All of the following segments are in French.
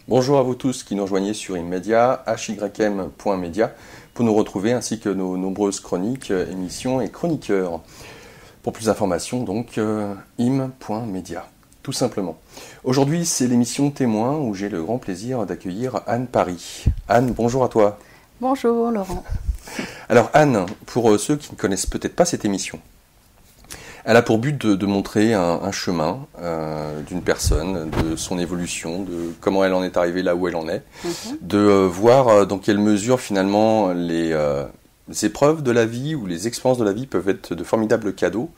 Bonjour à vous tous qui nous rejoignez sur Immedia, hym.media, pour nous retrouver ainsi que nos nombreuses chroniques, émissions et chroniqueurs. Pour plus d'informations, donc, im.media, tout simplement. Aujourd'hui, c'est l'émission Témoin où j'ai le grand plaisir d'accueillir Anne Paris. Anne, bonjour à toi. Bonjour Laurent. Alors Anne, pour ceux qui ne connaissent peut-être pas cette émission, elle a pour but de montrer un chemin d'une personne, de son évolution, de comment elle en est arrivée là où elle en est, de voir dans quelle mesure finalement les épreuves de la vie ou les expériences de la vie peuvent être de formidables cadeaux.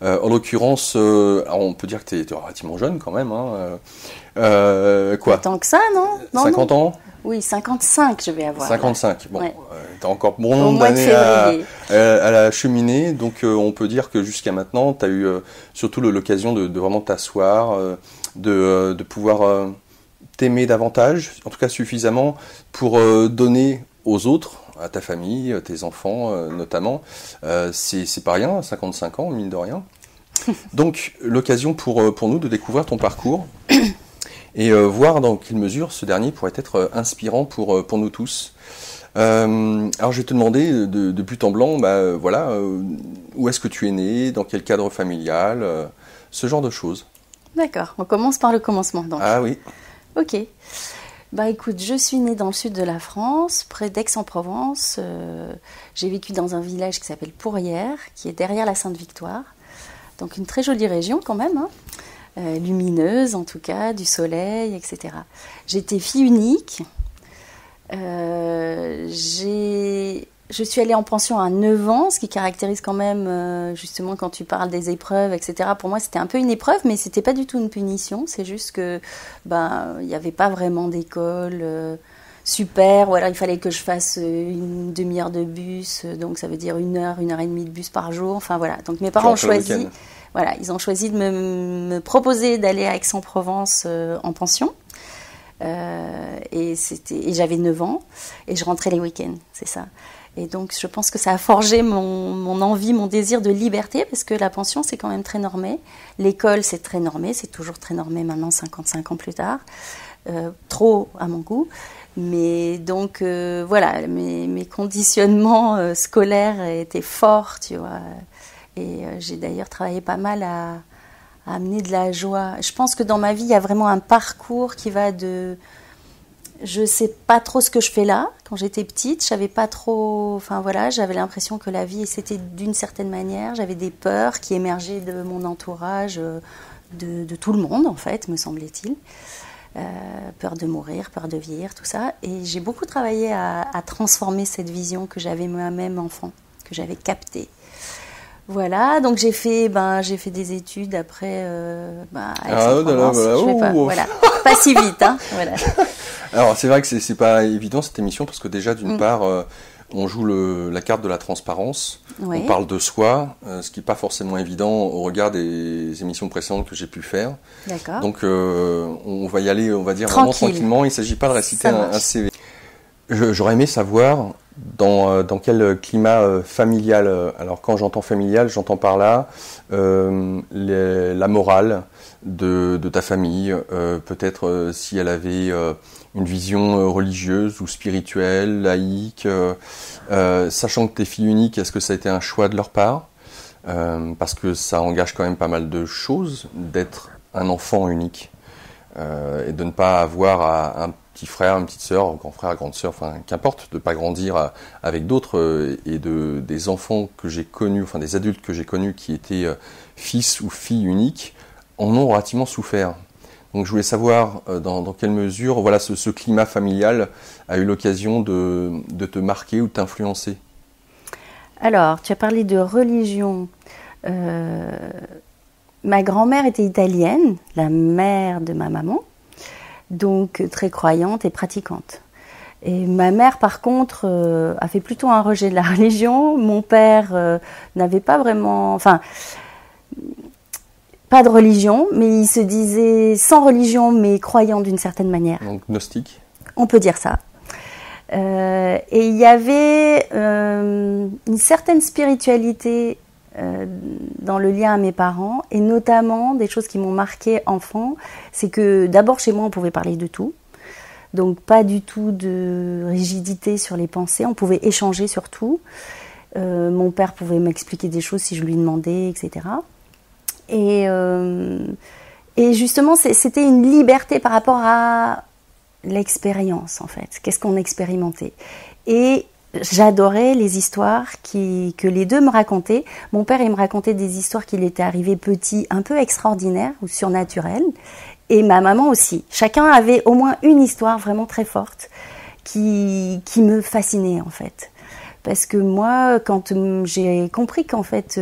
En l'occurrence, on peut dire que tu es relativement jeune quand même. Quoi ? Pas tant que ça, non 50 ans ? Oui, 55 je vais avoir. 55, bon, ouais. Tu as encore bon nombre d'années à la cheminée, donc on peut dire que jusqu'à maintenant, tu as eu surtout l'occasion de vraiment t'asseoir, de pouvoir t'aimer davantage, en tout cas suffisamment pour donner aux autres, à ta famille, tes enfants notamment. C'est pas rien, 55 ans, mine de rien. Donc l'occasion pour nous de découvrir ton parcours. Et voir dans quelle mesure ce dernier pourrait être inspirant pour nous tous. Alors je vais te demander de but en blanc, où est-ce que tu es né, dans quel cadre familial, ce genre de choses. D'accord, on commence par le commencement donc. Ah oui. Ok. Bah écoute, je suis née dans le sud de la France, près d'Aix-en-Provence. J'ai vécu dans un village qui s'appelle Pourrières, qui est derrière la Sainte-Victoire. Donc une très jolie région quand même, hein. Lumineuse en tout cas, du soleil, etc. J'étais fille unique. Je suis allée en pension à 9 ans, ce qui caractérise quand même, justement quand tu parles des épreuves, etc. Pour moi c'était un peu une épreuve, mais c'était pas du tout une punition. C'est juste que il n'y avait pas vraiment d'école super, ou alors il fallait que je fasse une demi-heure de bus, donc ça veut dire 1 heure et demie de bus par jour. Enfin voilà, donc mes parents ont choisi. Voilà, ils ont choisi de me proposer d'aller à Aix-en-Provence en pension. Et j'avais 9 ans et je rentrais les week-ends, c'est ça. Et donc je pense que ça a forgé mon envie, mon désir de liberté, parce que la pension c'est quand même très normé. L'école c'est très normé, c'est toujours très normé maintenant 55 ans plus tard. Trop à mon goût. Mais donc voilà, mes conditionnements scolaires étaient forts, tu vois. Et j'ai d'ailleurs travaillé pas mal à amener de la joie. Je pense que dans ma vie, il y a vraiment un parcours qui va de... Je sais pas trop ce que je fais là. Quand j'étais petite, je savais pas trop... Enfin voilà, j'avais l'impression que la vie, c'était d'une certaine manière. J'avais des peurs qui émergeaient de mon entourage, de tout le monde en fait, me semblait-il. Peur de mourir, peur de vieillir, tout ça. Et j'ai beaucoup travaillé à transformer cette vision que j'avais moi-même enfant, que j'avais captée. Voilà, donc j'ai fait des études après voilà, pas si vite, hein, voilà. Alors c'est vrai que c'est pas évident cette émission parce que déjà d'une part on joue la carte de la transparence, on parle de soi, ce qui n'est pas forcément évident au regard des émissions précédentes que j'ai pu faire. D'accord. Donc on va y aller, on va dire vraiment tranquillement, il ne s'agit pas de réciter un CV. J'aurais aimé savoir dans quel climat familial, alors quand j'entends familial, j'entends par là la morale de ta famille, peut-être si elle avait une vision religieuse ou spirituelle, laïque, sachant que tu es fille unique, est-ce que ça a été un choix de leur part ? Parce que ça engage quand même pas mal de choses d'être un enfant unique et de ne pas avoir un petit frère, une petite sœur, un grand frère, grande sœur, enfin qu'importe, de ne pas grandir avec d'autres et des enfants que j'ai connus, enfin des adultes que j'ai connus qui étaient fils ou filles uniques, en ont relativement souffert. Donc je voulais savoir dans quelle mesure voilà, ce climat familial a eu l'occasion de te marquer ou de t'influencer. Alors, tu as parlé de religion. Ma grand-mère était italienne, la mère de ma maman, donc très croyante et pratiquante. Et ma mère, par contre, a fait plutôt un rejet de la religion. Mon père n'avait pas vraiment... Enfin, pas de religion, mais il se disait sans religion, mais croyant d'une certaine manière. Donc gnostique ? On peut dire ça. Et il y avait une certaine spiritualité dans le lien à mes parents, et notamment des choses qui m'ont marqué enfant, c'est que d'abord chez moi on pouvait parler de tout. Donc pas du tout de rigidité sur les pensées, on pouvait échanger sur tout. Mon père pouvait m'expliquer des choses si je lui demandais, etc. Et justement, c'était une liberté par rapport à l'expérience, en fait. Qu'est-ce qu'on expérimentait. Et j'adorais les histoires que les deux me racontaient. Mon père, il me racontait des histoires qu'il était arrivé petit, un peu extraordinaires ou surnaturelles. Et ma maman aussi. Chacun avait au moins une histoire vraiment très forte qui me fascinait, en fait. Parce que moi, quand j'ai compris qu'en fait,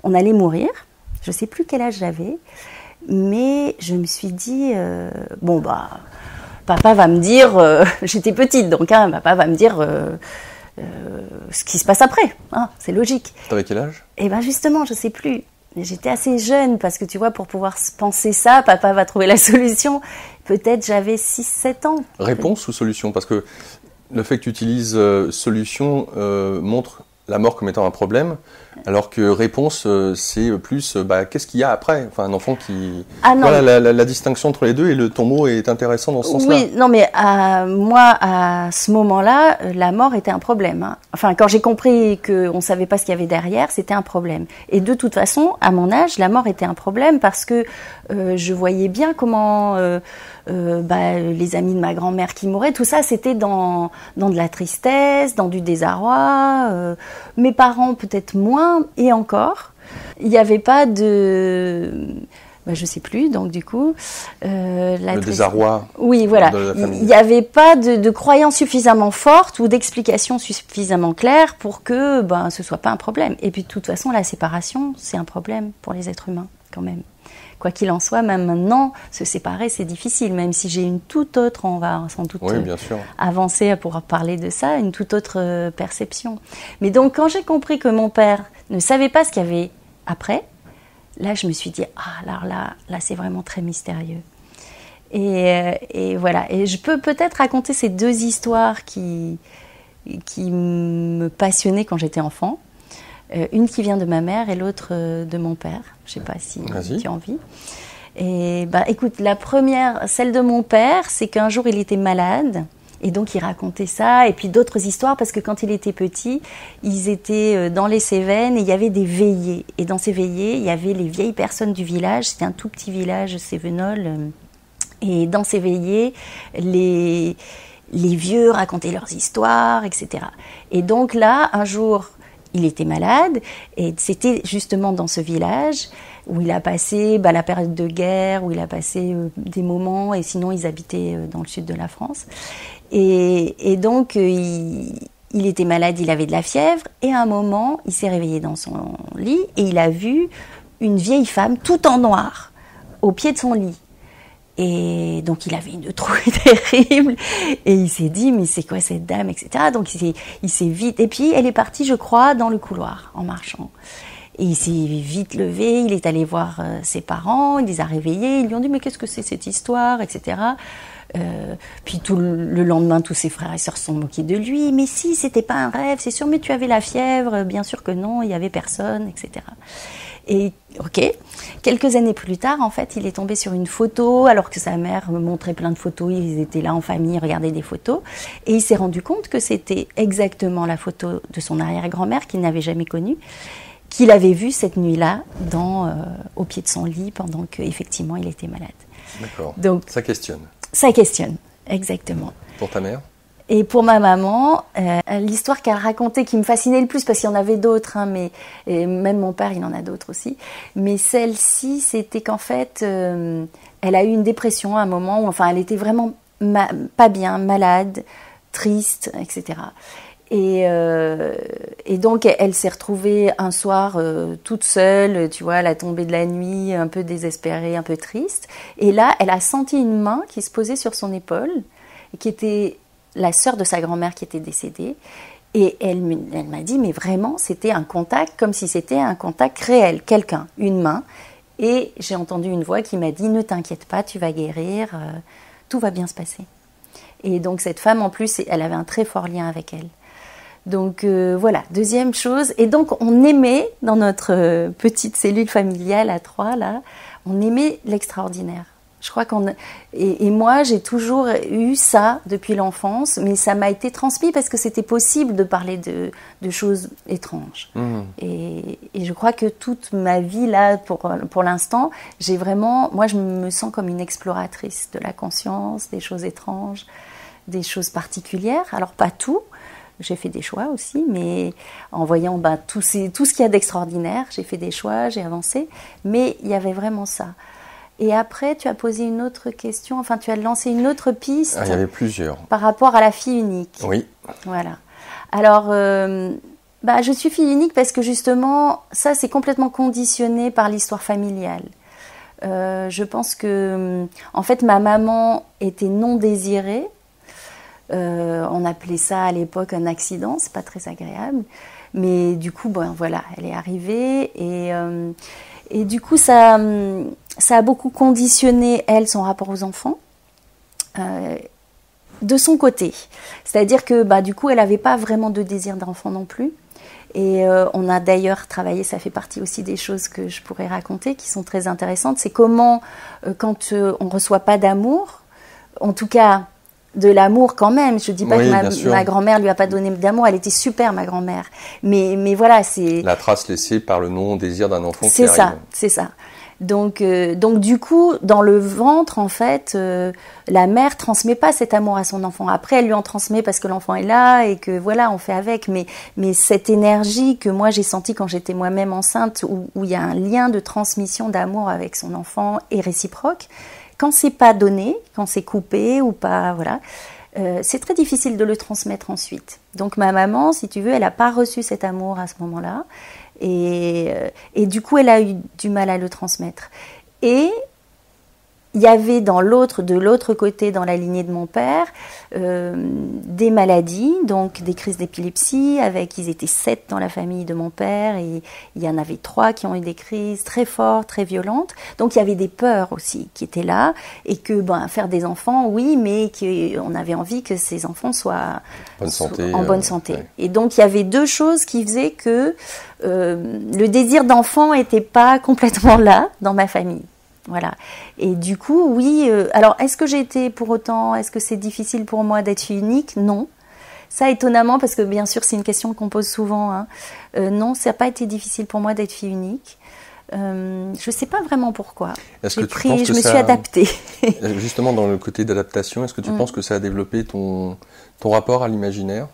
on allait mourir, je ne sais plus quel âge j'avais, mais je me suis dit, papa va me dire, j'étais petite, donc papa va me dire ce qui se passe après, hein, c'est logique. T'avais quel âge? Eh bien justement, je ne sais plus. J'étais assez jeune, parce que tu vois, pour pouvoir penser ça, papa va trouver la solution. Peut-être j'avais 6-7 ans. Réponse ou solution? Parce que le fait que tu utilises solution montre la mort comme étant un problème, alors que réponse, c'est plus qu'est-ce qu'il y a après? Enfin, un enfant qui... Ah non. Voilà, la distinction entre les deux, et ton mot est intéressant dans ce sens-là. Oui, non, mais moi, à ce moment-là, la mort était un problème. Hein. Enfin, quand j'ai compris qu'on ne savait pas ce qu'il y avait derrière, c'était un problème. Et de toute façon, à mon âge, la mort était un problème parce que je voyais bien comment les amis de ma grand-mère qui mouraient, tout ça, c'était dans de la tristesse, dans du désarroi. Mes parents, peut-être moins, et encore. Il n'y avait pas de... je ne sais plus, donc du coup... le désarroi. Oui, voilà. Il n'y avait pas de croyance suffisamment forte ou d'explication suffisamment claire pour que ce ne soit pas un problème. Et puis de toute façon, la séparation, c'est un problème pour les êtres humains, quand même. Quoi qu'il en soit, même maintenant, se séparer, c'est difficile, même si j'ai une toute autre, on va sans doute bien sûr, avancer pour parler de ça, une toute autre perception. Mais donc, quand j'ai compris que mon père ne savait pas ce qu'il y avait après, là, je me suis dit, alors là, c'est vraiment très mystérieux. Et voilà. Et je peux peut-être raconter ces deux histoires qui me passionnaient quand j'étais enfant. Une qui vient de ma mère et l'autre de mon père. Je ne sais pas si tu as envie. Et écoute, la première, celle de mon père, c'est qu'un jour il était malade. Et donc il racontait ça, et puis d'autres histoires, parce que quand il était petit, ils étaient dans les Cévennes, et il y avait des veillées. Et dans ces veillées, il y avait les vieilles personnes du village, c'était un tout petit village cévenol. Et dans ces veillées, les vieux racontaient leurs histoires, etc. Et donc là, un jour, il était malade, et c'était justement dans ce village où il a passé la période de guerre, où il a passé des moments, et sinon ils habitaient dans le sud de la France. Et donc il était malade, il avait de la fièvre, et à un moment, il s'est réveillé dans son lit, et il a vu une vieille femme tout en noir, au pied de son lit. Et donc il avait une trouille terrible, et il s'est dit mais c'est quoi cette dame, etc. Donc il s'est vite, et puis elle est partie, je crois, dans le couloir en marchant, et il s'est vite levé, il est allé voir ses parents, il les a réveillés, ils lui ont dit mais qu'est-ce que c'est cette histoire, etc. Puis tout le lendemain, tous ses frères et sœurs se sont moqués de lui, mais si, c'était pas un rêve, c'est sûr, mais tu avais la fièvre, bien sûr que non, il y avait personne, etc. Et ok, quelques années plus tard, en fait, il est tombé sur une photo, alors que sa mère me montrait plein de photos, ils étaient là en famille, regardaient des photos, et il s'est rendu compte que c'était exactement la photo de son arrière-grand-mère qu'il n'avait jamais connue, qu'il avait vue cette nuit-là au pied de son lit pendant qu'effectivement il était malade. D'accord, donc ça questionne. Ça questionne, exactement. Pour ta mère ? Et pour ma maman, l'histoire qu'elle racontait qui me fascinait le plus, parce qu'il y en avait d'autres, et même mon père, il en a d'autres aussi, mais celle-ci, c'était qu'en fait, elle a eu une dépression à un moment où, elle était vraiment pas bien, malade, triste, etc. Et donc, elle s'est retrouvée un soir toute seule, tu vois, à la tombée de la nuit, un peu désespérée, un peu triste. Et là, elle a senti une main qui se posait sur son épaule, qui était la sœur de sa grand-mère qui était décédée. Et elle m'a dit, mais vraiment, c'était un contact, comme si c'était un contact réel, quelqu'un, une main. Et j'ai entendu une voix qui m'a dit, ne t'inquiète pas, tu vas guérir, tout va bien se passer. Et donc, cette femme, en plus, elle avait un très fort lien avec elle. Donc voilà, deuxième chose. Et donc on aimait, dans notre petite cellule familiale à trois, là, on aimait l'extraordinaire. Je crois et moi, j'ai toujours eu ça depuis l'enfance, mais ça m'a été transmis parce que c'était possible de parler de choses étranges. Et je crois que toute ma vie, là, pour l'instant, moi, je me sens comme une exploratrice de la conscience, des choses étranges, des choses particulières. Alors, pas tout. J'ai fait des choix aussi, mais en voyant tout ce qu'il y a d'extraordinaire, j'ai fait des choix, j'ai avancé. Mais il y avait vraiment ça. Et après, tu as posé une autre question, enfin, tu as lancé une autre piste. Il y avait plusieurs. Par rapport à la fille unique. Oui. Voilà. Alors, je suis fille unique parce que justement, ça, c'est complètement conditionné par l'histoire familiale. Je pense que, en fait, ma maman était non désirée. On appelait ça à l'époque un accident, c'est pas très agréable. Mais du coup, voilà, elle est arrivée et du coup, ça a beaucoup conditionné, elle, son rapport aux enfants, de son côté. C'est-à-dire que, du coup, elle n'avait pas vraiment de désir d'enfant non plus. Et on a d'ailleurs travaillé, ça fait partie aussi des choses que je pourrais raconter, qui sont très intéressantes. C'est comment, quand on ne reçoit pas d'amour, en tout cas de l'amour quand même, je ne dis pas que ma grand-mère ne lui a pas donné d'amour, elle était super, ma grand-mère. Mais voilà, c'est... La trace laissée par le non-désir d'un enfant qui arrive. C'est ça. Donc du coup, dans le ventre, en fait, la mère transmet pas cet amour à son enfant. Après, elle lui en transmet parce que l'enfant est là et que voilà, on fait avec. Mais cette énergie que moi j'ai sentie quand j'étais moi-même enceinte, où il y a un lien de transmission d'amour avec son enfant et réciproque, quand c'est pas donné, quand c'est coupé ou pas, voilà, c'est très difficile de le transmettre ensuite. Donc ma maman, si tu veux, elle n'a pas reçu cet amour à ce moment-là. Et du coup, elle a eu du mal à le transmettre. Et il y avait de l'autre côté, dans la lignée de mon père, des maladies, donc des crises d'épilepsie. Ils étaient 7 dans la famille de mon père, et il y en avait 3 qui ont eu des crises très fortes, très violentes. Donc il y avait des peurs aussi qui étaient là, et que faire des enfants, oui, mais qu'on avait envie que ces enfants soient en bonne santé. Ouais. Et donc il y avait 2 choses qui faisaient que le désir d'enfant n'était pas complètement là dans ma famille. Voilà. Et du coup, oui. Alors, est-ce que c'est difficile pour moi d'être fille unique ? Non. Ça, étonnamment, parce que bien sûr, c'est une question qu'on pose souvent. Hein. Non, ça n'a pas été difficile pour moi d'être fille unique. Je ne sais pas vraiment pourquoi. Je me suis adaptée. Justement, dans le côté d'adaptation, est-ce que tu penses que ça a développé ton rapport à l'imaginaire ?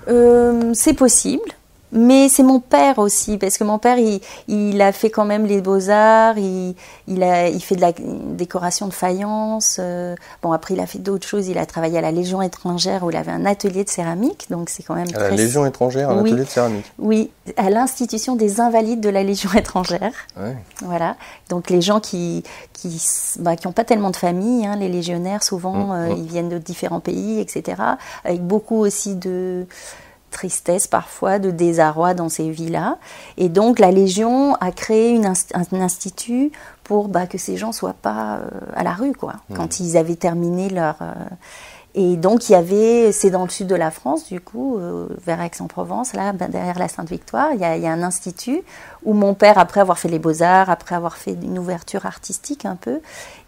C'est possible. Mais c'est mon père aussi, parce que mon père, il a fait quand même les beaux-arts, il fait de la décoration de faïence. Après, il a fait d'autres choses. Il a travaillé à la Légion étrangère, où il avait un atelier de céramique, donc c'est quand même la Légion étrangère, un atelier de céramique. Oui, à l'Institution des Invalides de la Légion étrangère. Ouais. Voilà. Donc les gens qui ont pas tellement de famille, hein, les légionnaires, souvent, ils viennent de différents pays, etc., avec beaucoup aussi de tristesse parfois, de désarroi dans ces vies-là. Et donc la Légion a créé un institut pour que ces gens ne soient pas à la rue, quoi, quand ils avaient terminé leur... Et donc c'est dans le sud de la France, du coup, vers Aix-en-Provence, là, derrière la Sainte-Victoire, il y a un institut où mon père, après avoir fait les beaux-arts, après avoir fait une ouverture artistique un peu,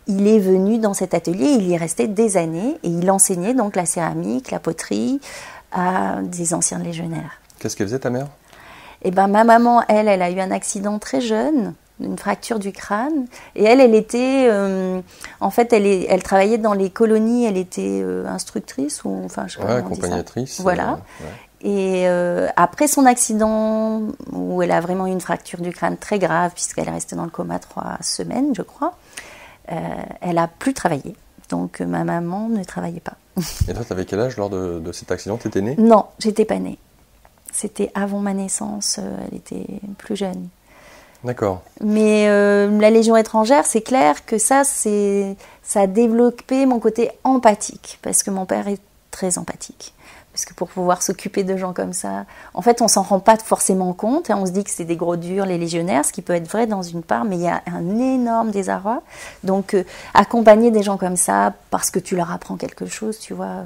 il est venu dans cet atelier, il y est resté des années, et il enseignait donc la céramique, la poterie, à des anciens légionnaires. Qu'est-ce qu'elle faisait, ta mère ? Ma maman, elle a eu un accident très jeune, une fracture du crâne, et elle était, en fait, elle travaillait dans les colonies, elle était instructrice, ou enfin, je sais pas comment accompagnatrice. Voilà. Et après son accident, où elle a vraiment eu une fracture du crâne très grave, puisqu'elle est restée dans le coma 3 semaines, je crois, elle n'a plus travaillé. Donc ma maman ne travaillait pas. Et toi, tu avais quel âge lors de cet accident ? Tu étais née ? Non, j'étais pas née. C'était avant ma naissance, elle était plus jeune. D'accord. Mais la Légion étrangère, c'est clair que ça a développé mon côté empathique, parce que mon père est très empathique. Parce que pour pouvoir s'occuper de gens comme ça, en fait, on s'en rend pas forcément compte. On se dit que c'est des gros durs, les légionnaires, ce qui peut être vrai dans une part, mais il y a un énorme désarroi. Donc, accompagner des gens comme ça, parce que tu leur apprends quelque chose, tu vois,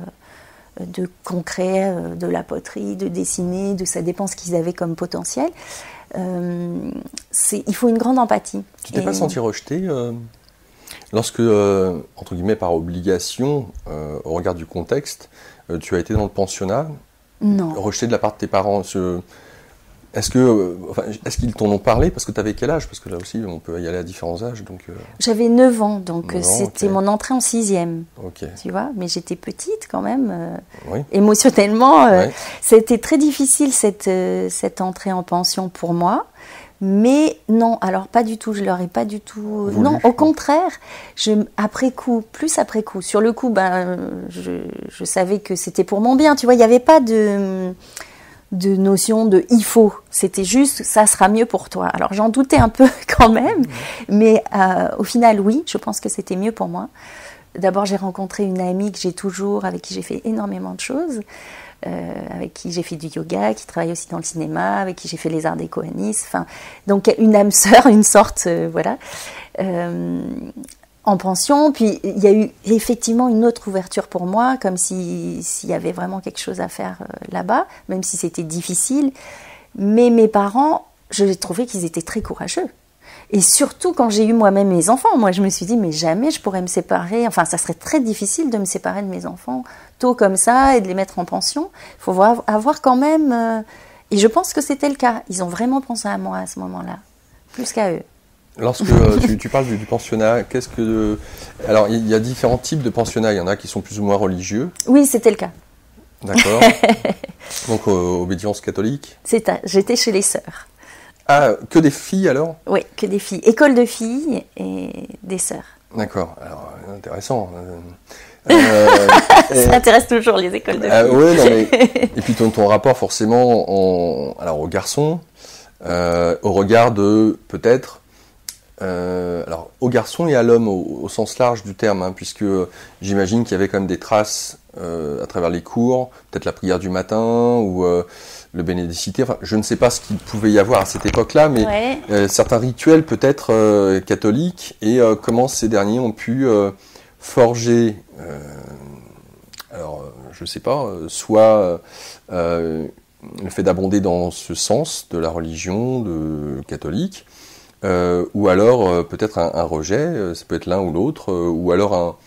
de concret, de la poterie, de dessiner, ça dépend ce qu'ils avaient comme potentiel. Il faut une grande empathie. Tu t'es pas sentie rejetée Lorsque, entre guillemets, par obligation, au regard du contexte, tu as été dans le pensionnat, non. Rejeté de la part de tes parents, est-ce qu'ils t'en ont parlé? Parce que tu avais quel âge? Parce que là aussi, on peut y aller à différents âges. J'avais 9 ans, donc 9 ans, c'était mon entrée en 6e. Okay. Tu vois, mais j'étais petite quand même. Oui. Émotionnellement, Oui. ça a été très difficile cette entrée en pension pour moi. Mais non, alors pas du tout, je leur ai pas du tout... Voulu. Non, au contraire, après coup. Sur le coup, je savais que c'était pour mon bien, tu vois, il n'y avait pas de notion de « il faut », c'était juste « ça sera mieux pour toi ». Alors j'en doutais un peu quand même, mais au final, oui, je pense que c'était mieux pour moi. D'abord, j'ai rencontré une amie que j'ai toujours, avec qui j'ai fait énormément de choses, avec qui j'ai fait du yoga, qui travaille aussi dans le cinéma, avec qui j'ai fait les arts déco à Nice. Enfin, donc une âme sœur, une sorte, voilà, en pension. Puis il y a eu effectivement une autre ouverture pour moi, comme s'il y avait vraiment quelque chose à faire là-bas, même si c'était difficile. Mais mes parents, je trouvais qu'ils étaient très courageux. Et surtout quand j'ai eu moi-même mes enfants, moi je me suis dit mais jamais je pourrais me séparer, enfin ça serait très difficile de me séparer de mes enfants tôt comme ça et de les mettre en pension. Il faut avoir quand même, et je pense que c'était le cas, ils ont vraiment pensé à moi à ce moment-là, plus qu'à eux. Lorsque tu parles du pensionnat, alors il y a différents types de pensionnats, il y en a qui sont plus ou moins religieux. Oui, c'était le cas. D'accord. Donc obédience catholique. J'étais chez les sœurs. Ah, que des filles alors? Oui, que des filles. École de filles et des sœurs. D'accord, alors intéressant. Ça intéresse toujours les écoles de filles. Oui, non, mais... Et puis ton rapport forcément alors aux garçons, au regard de peut-être, alors aux garçons et à l'homme au sens large du terme, hein, puisque j'imagine qu'il y avait quand même des traces à travers les cours, peut-être la prière du matin ou le bénédicité, enfin, je ne sais pas ce qu'il pouvait y avoir à cette époque-là, mais ouais. Certains rituels peut-être catholiques, et comment ces derniers ont pu forger, alors je ne sais pas, soit le fait d'abonder dans ce sens de la religion catholique, ou alors peut-être un rejet, ça peut être l'un ou l'autre, ou alors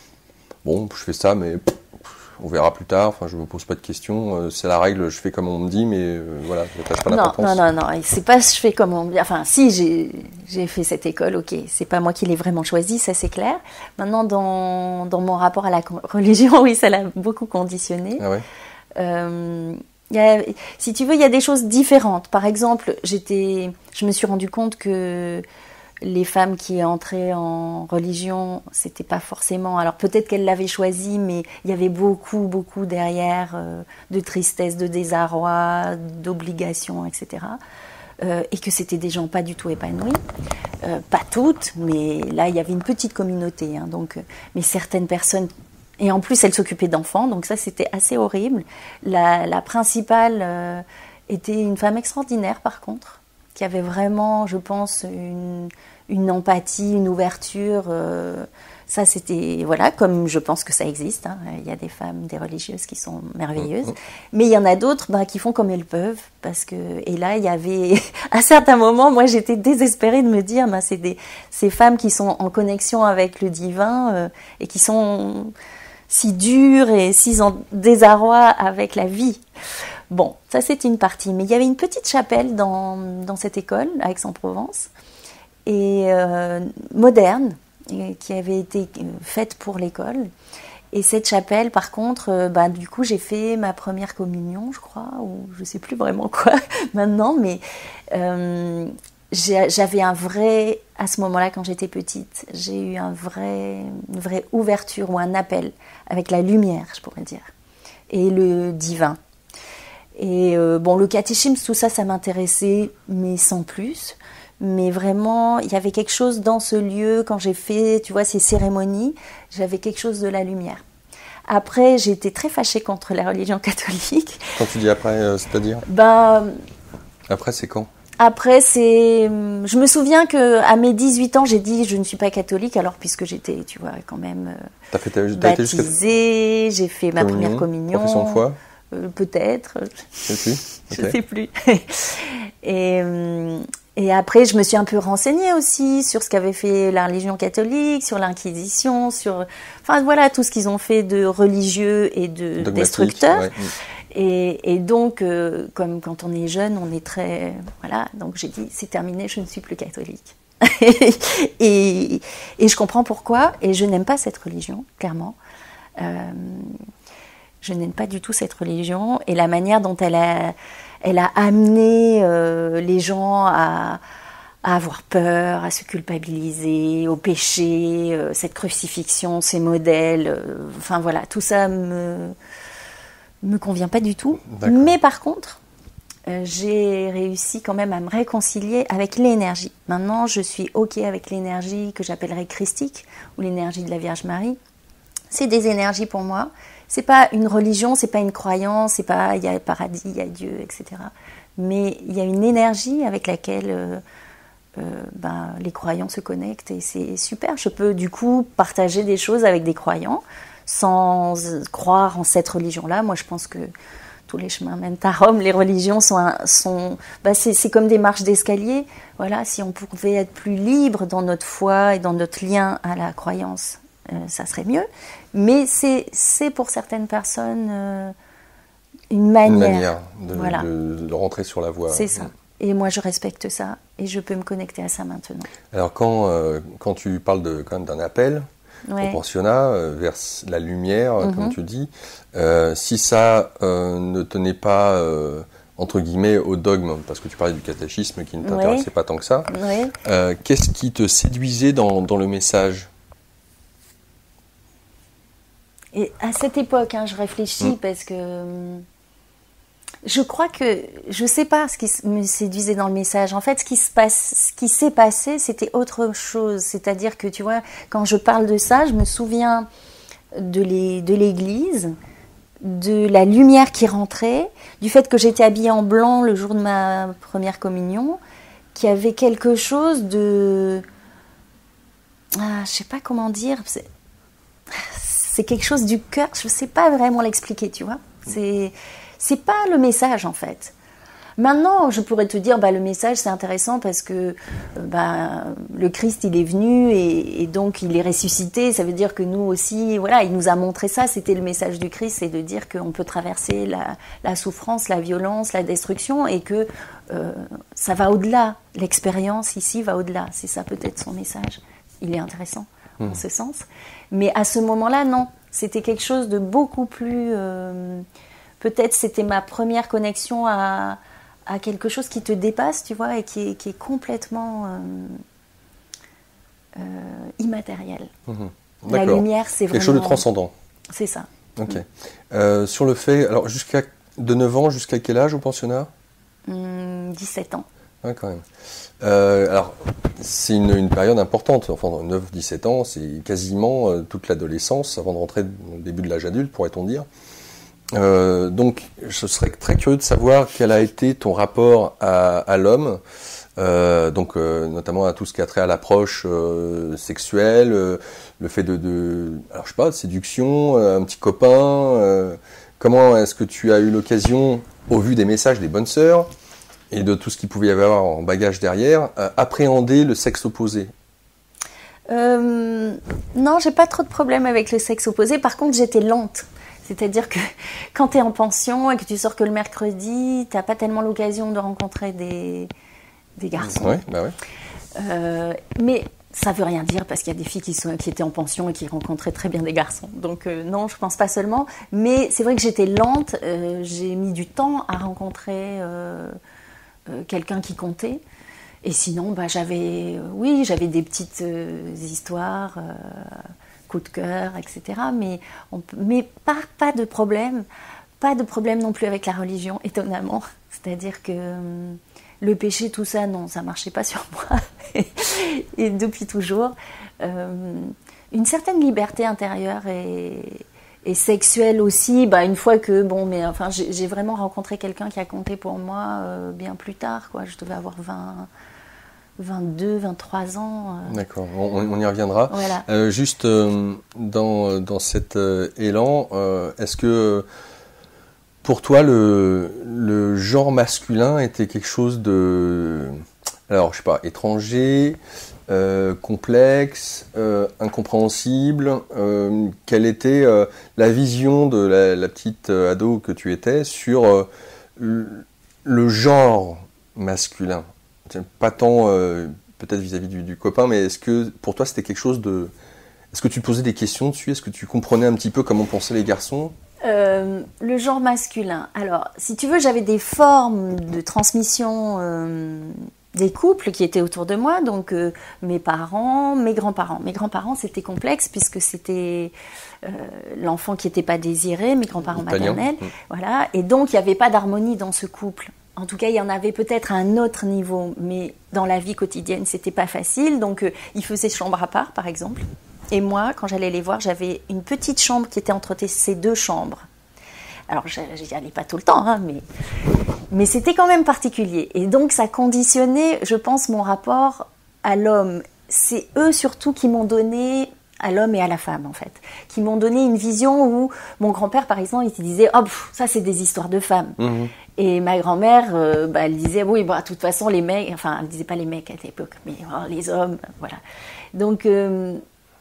bon, je fais ça, mais... on verra plus tard, enfin je me pose pas de questions, c'est la règle, je fais comme on me dit, mais voilà, je n'attache pas d'importance. Non, c'est pas je fais comme on me dit, enfin si j'ai fait cette école, ok, c'est pas moi qui l'ai vraiment choisie, ça c'est clair. Maintenant dans mon rapport à la religion, oui, ça l'a beaucoup conditionné. Ah ouais. Si tu veux, il y a des choses différentes. Par exemple, je me suis rendu compte que les femmes qui entraient en religion, c'était pas forcément... Alors peut-être qu'elles l'avaient choisi, mais il y avait beaucoup derrière de tristesse, de désarroi, d'obligation, etc. Et que c'était des gens pas du tout épanouis. Pas toutes, mais là, il y avait une petite communauté. Hein, donc, mais certaines personnes... Et en plus, elles s'occupaient d'enfants, donc ça, c'était assez horrible. La principale était une femme extraordinaire, par contre, qui avait vraiment, je pense, une empathie, une ouverture. Ça, c'était, voilà, comme je pense que ça existe. Hein. Il y a des femmes, des religieuses qui sont merveilleuses. Mais il y en a d'autres qui font comme elles peuvent. Et là, il y avait, à certains moments, moi, j'étais désespérée de me dire, c'est ces femmes qui sont en connexion avec le divin et qui sont si dures et si en désarroi avec la vie. Bon, ça c'est une partie, mais il y avait une petite chapelle dans cette école, à Aix-en-Provence, et moderne, qui avait été faite pour l'école. Et cette chapelle, par contre, du coup, j'ai fait ma première communion, je crois, ou je ne sais plus vraiment quoi maintenant, mais j'avais à ce moment-là, quand j'étais petite, j'ai eu une vraie ouverture ou un appel avec la lumière, je pourrais dire, et le divin. Et le catéchisme, tout ça, ça m'intéressait, mais sans plus. Mais vraiment, il y avait quelque chose dans ce lieu, quand j'ai fait, tu vois, ces cérémonies, j'avais quelque chose de la lumière. Après, j'ai été très fâchée contre la religion catholique. Quand tu dis après, c'est-à-dire ? Après, c'est quand ? Après, je me souviens qu'à mes 18 ans, j'ai dit je ne suis pas catholique, alors puisque j'étais, tu vois, quand même baptisée, j'ai fait ma première communion. Profession de foi ? Peut-être. Je sais plus. Je sais plus. Et après, je me suis un peu renseignée aussi sur ce qu'avait fait la religion catholique, sur l'Inquisition, sur, enfin voilà, tout ce qu'ils ont fait de religieux et de destructeurs. Ouais. Et donc, comme quand on est jeune, on est très, voilà. Donc j'ai dit, c'est terminé, je ne suis plus catholique. et je comprends pourquoi. Et je n'aime pas cette religion, clairement. Je n'aime pas du tout cette religion et la manière dont elle a amené les gens à avoir peur, à se culpabiliser, au péché, cette crucifixion, ces modèles, enfin voilà, tout ça me convient pas du tout. D'accord. Mais par contre, j'ai réussi quand même à me réconcilier avec l'énergie. Maintenant, je suis OK avec l'énergie que j'appellerais christique, ou l'énergie de la Vierge Marie. C'est des énergies pour moi. C'est pas une religion, c'est pas une croyance, c'est pas il y a le paradis, il y a Dieu, etc. Mais il y a une énergie avec laquelle les croyants se connectent et c'est super. Je peux du coup partager des choses avec des croyants sans croire en cette religion-là. Moi, je pense que tous les chemins mènent à Rome. Les religions c'est comme des marches d'escalier. Voilà, si on pouvait être plus libre dans notre foi et dans notre lien à la croyance, ça serait mieux. Mais c'est pour certaines personnes une manière de rentrer sur la voie. C'est ça. Et moi, je respecte ça et je peux me connecter à ça maintenant. Alors, quand tu parles quand même d'un appel au pensionnat vers la lumière, comme tu dis, si ça ne tenait pas, entre guillemets, au dogme, parce que tu parlais du catéchisme qui ne t'intéressait pas tant que ça, qu'est-ce qui te séduisait dans le message ? Et à cette époque, je réfléchis parce que je crois que je sais pas ce qui me séduisait dans le message. En fait, ce qui s'est passé, c'était autre chose. C'est-à-dire que tu vois, quand je parle de ça, je me souviens de l'église, de la lumière qui rentrait, du fait que j'étais habillée en blanc le jour de ma première communion, qu'il y avait quelque chose de, je sais pas comment dire. C'est quelque chose du cœur, je ne sais pas vraiment l'expliquer, tu vois. C'est pas le message, en fait. Maintenant, je pourrais te dire, le message, c'est intéressant parce que le Christ, il est venu et donc il est ressuscité. Ça veut dire que nous aussi, voilà, il nous a montré ça. C'était le message du Christ, c'est de dire qu'on peut traverser la souffrance, la violence, la destruction et que ça va au-delà. L'expérience ici va au-delà. C'est ça peut-être son message. Il est intéressant en ce sens. Mais à ce moment-là, non. C'était quelque chose de beaucoup plus... peut-être c'était ma première connexion à quelque chose qui te dépasse, tu vois, et qui est complètement immatériel. La lumière, c'est vraiment... Quelque chose de transcendant. C'est ça. Ok. Sur le fait... Alors, de 9 ans, jusqu'à quel âge au pensionnat 17 ans. Ouais, quand même. Alors, c'est une période importante. Enfin, 9-17 ans, c'est quasiment toute l'adolescence avant de rentrer au début de l'âge adulte, pourrait-on dire. Donc, je serais très curieux de savoir quel a été ton rapport à l'homme, notamment à tout ce qui a trait à l'approche sexuelle, le fait alors je sais pas, de séduction, un petit copain. Comment est-ce que tu as eu l'occasion, au vu des messages des bonnes sœurs, et de tout ce qu'il pouvait y avoir en bagage derrière, appréhender le sexe opposé ? Non, j'ai pas trop de problème avec le sexe opposé. Par contre, j'étais lente. C'est-à-dire que quand tu es en pension et que tu sors que le mercredi, tu n'as pas tellement l'occasion de rencontrer des garçons. Oui, oui. Mais ça ne veut rien dire parce qu'il y a des filles qui étaient en pension et qui rencontraient très bien des garçons. Donc non, je ne pense pas seulement. Mais c'est vrai que j'étais lente. J'ai mis du temps à rencontrer quelqu'un qui comptait. Et sinon, j'avais des petites histoires... coup de cœur, etc. Mais pas de problème. Pas de problème non plus avec la religion, étonnamment. C'est-à-dire que le péché, tout ça, non, ça marchait pas sur moi. Et depuis toujours, une certaine liberté intérieure et sexuelle aussi. Une fois que, j'ai vraiment rencontré quelqu'un qui a compté pour moi bien plus tard, quoi. Je devais avoir 22, 23 ans. D'accord, on y reviendra. Voilà. Juste dans cet élan, est-ce que pour toi le genre masculin était quelque chose de Alors, je sais pas, étranger, complexe, incompréhensible. Quelle était la vision de la petite ado que tu étais sur le genre masculin? Pas tant peut-être vis-à-vis du copain, mais est-ce que pour toi c'était quelque chose de... Est-ce que tu posais des questions dessus? Est-ce que tu comprenais un petit peu comment pensaient les garçons? Le genre masculin. Alors, si tu veux, j'avais des formes de transmission des couples qui étaient autour de moi. Donc, mes parents, mes grands-parents. Mes grands-parents, c'était complexe puisque c'était l'enfant qui n'était pas désiré, mes grands-parents maternels. Voilà. Et donc, il n'y avait pas d'harmonie dans ce couple. En tout cas, il y en avait peut-être à un autre niveau, mais dans la vie quotidienne, c'était pas facile. Donc, ils faisaient chambre à part, par exemple. Et moi, quand j'allais les voir, j'avais une petite chambre qui était entre ces deux chambres. Alors, je n'y allais pas tout le temps, hein, mais c'était quand même particulier. Et donc, ça conditionnait, je pense, mon rapport à l'homme. C'est eux surtout qui m'ont donné, à l'homme et à la femme en fait, qui m'ont donné une vision où mon grand-père, par exemple, il se disait « Oh, ça c'est des histoires de femmes ». Et ma grand-mère, elle disait « Oui, de toute façon, les mecs… » Enfin, elle ne disait pas les mecs à l'époque, mais les hommes, voilà. Donc…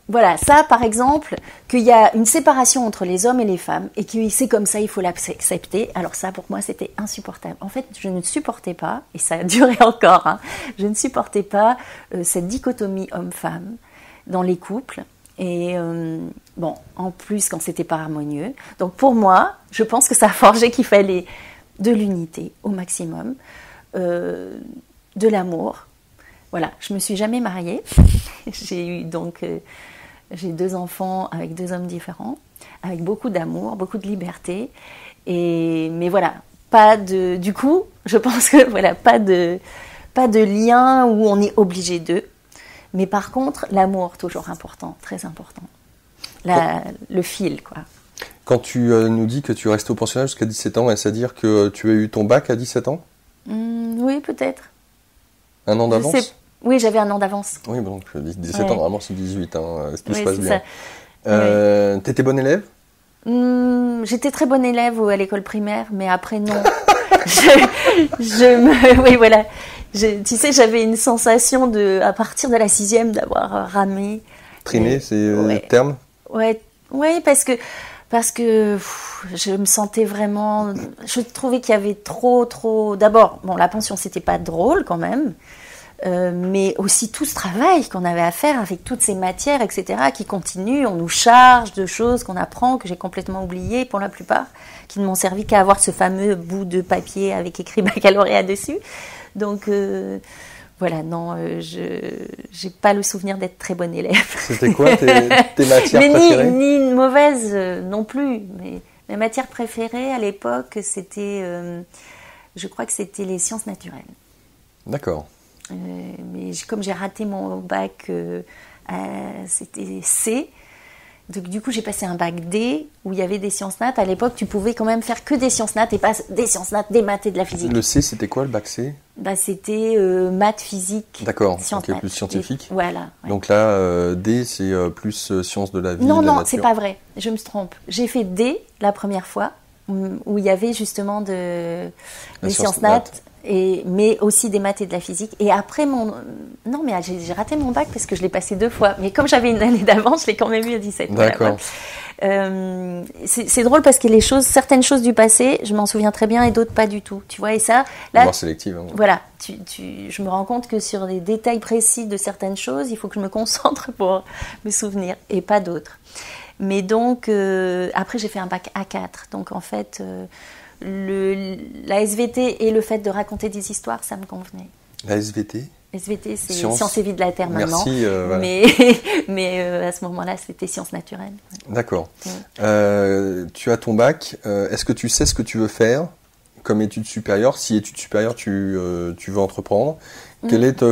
voilà, ça par exemple, qu'il y a une séparation entre les hommes et les femmes et que c'est comme ça, il faut l'accepter. Alors ça, pour moi, c'était insupportable. En fait, je ne supportais pas, et ça a duré encore, hein, je ne supportais pas cette dichotomie homme-femme dans les couples. Et bon, en plus, quand c'était pas harmonieux. Donc pour moi, je pense que ça a forgé qu'il fallait de l'unité au maximum, de l'amour. Voilà, je me suis jamais mariée. J'ai eu donc… j'ai 2 enfants avec 2 hommes différents, avec beaucoup d'amour, beaucoup de liberté. Mais voilà, du coup, je pense que voilà, pas de lien où on est obligé d'eux. Mais par contre, l'amour, toujours important, très important. Le fil, quoi. Quand tu nous dis que tu restes au pensionnat jusqu'à 17 ans, est-ce à dire que tu as eu ton bac à 17 ans? Oui, peut-être. Un an d'avance? Oui, j'avais un an d'avance. Oui, donc 17 ans, normalement c'est 18, hein, tout se passe bien. T'étais bonne élève? J'étais très bonne élève à l'école primaire, mais après non. Oui, voilà. Tu sais, j'avais une sensation à partir de la 6e d'avoir ramé. Traîné, c'est le terme? Ouais, parce que je me sentais vraiment… Je trouvais qu'il y avait trop… D'abord, bon, la pension, c'était pas drôle quand même. Mais aussi tout ce travail qu'on avait à faire avec toutes ces matières, etc., qui continuent. On nous charge de choses qu'on apprend, que j'ai complètement oubliées pour la plupart, qui ne m'ont servi qu'à avoir ce fameux bout de papier avec écrit baccalauréat dessus. Donc voilà, non, j'ai pas le souvenir d'être très bonne élève. C'était quoi tes matières préférées? Ni une mauvaise non plus. Mais mes matières préférées à l'époque, c'était, je crois que c'était les sciences naturelles. D'accord. Mais comme j'ai raté mon bac, c'était C. Donc du coup, j'ai passé un bac D où il y avait des sciences nat. À l'époque, tu pouvais quand même faire que des sciences nat et pas des sciences nat, des maths et de la physique. Le C, c'était quoi le bac C? C'était maths, physique, d'accord, donc plus scientifique. Voilà. Ouais. Donc là, D, c'est plus sciences de la vie. Non, c'est pas vrai. Je me trompe. J'ai fait D la première fois où il y avait justement des sciences nat. Mais aussi des maths et de la physique. Et après non, mais j'ai raté mon bac parce que je l'ai passé 2 fois. Mais comme j'avais une année d'avance, je l'ai quand même eu à 17. D'accord. Voilà. C'est drôle parce que certaines choses du passé, je m'en souviens très bien et d'autres pas du tout. Tu vois, et ça, là, mémoire sélective. Hein. Voilà, je me rends compte que sur des détails précis de certaines choses, il faut que je me concentre pour me souvenir et pas d'autres. Mais donc, après, j'ai fait un bac A4. Donc, en fait… la SVT et le fait de raconter des histoires, ça me convenait. La SVT? SVT, c'est Sciences et Vie de la Terre maintenant. Merci. Voilà. Mais à ce moment-là, c'était Sciences naturelles. D'accord. Tu as ton bac. Est-ce que tu sais ce que tu veux faire comme études supérieures? Si études supérieures, tu veux entreprendre,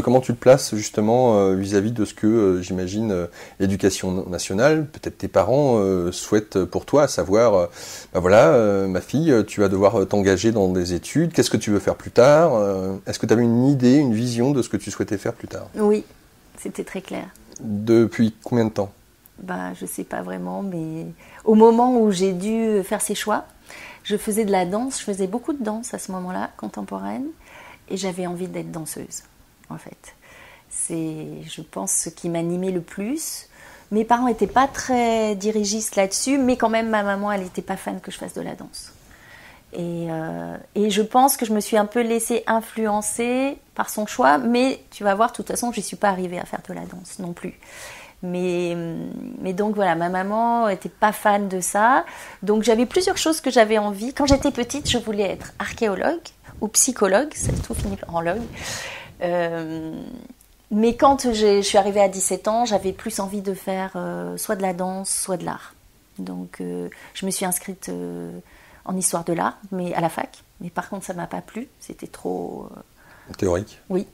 comment tu te places justement vis-à-vis de ce que, j'imagine, l'éducation nationale, peut-être tes parents souhaitent pour toi, à savoir, ma fille, tu vas devoir t'engager dans des études, qu'est-ce que tu veux faire plus tard? Est-ce que tu avais une idée, une vision de ce que tu souhaitais faire plus tard? Oui, c'était très clair. Depuis combien de temps? Je ne sais pas vraiment, mais au moment où j'ai dû faire ces choix, je faisais de la danse, je faisais beaucoup de danse à ce moment-là, contemporaine, et j'avais envie d'être danseuse. en fait. C'est, je pense, ce qui m'animait le plus. Mes parents n'étaient pas très dirigistes là-dessus, mais quand même, ma maman, elle n'était pas fan que je fasse de la danse. Et je pense que je me suis un peu laissée influencer par son choix, mais tu vas voir, de toute façon, je n'y suis pas arrivée à faire de la danse non plus. Mais donc voilà, ma maman n'était pas fan de ça. Donc j'avais plusieurs choses que j'avais envie. Quand j'étais petite, je voulais être archéologue ou psychologue, c'est tout fini en log. Mais quand je suis arrivée à 17 ans, j'avais plus envie de faire soit de la danse, soit de l'art. Donc je me suis inscrite en histoire de l'art, mais à la fac. Mais par contre, ça ne m'a pas plu, c'était trop... Théorique. Oui.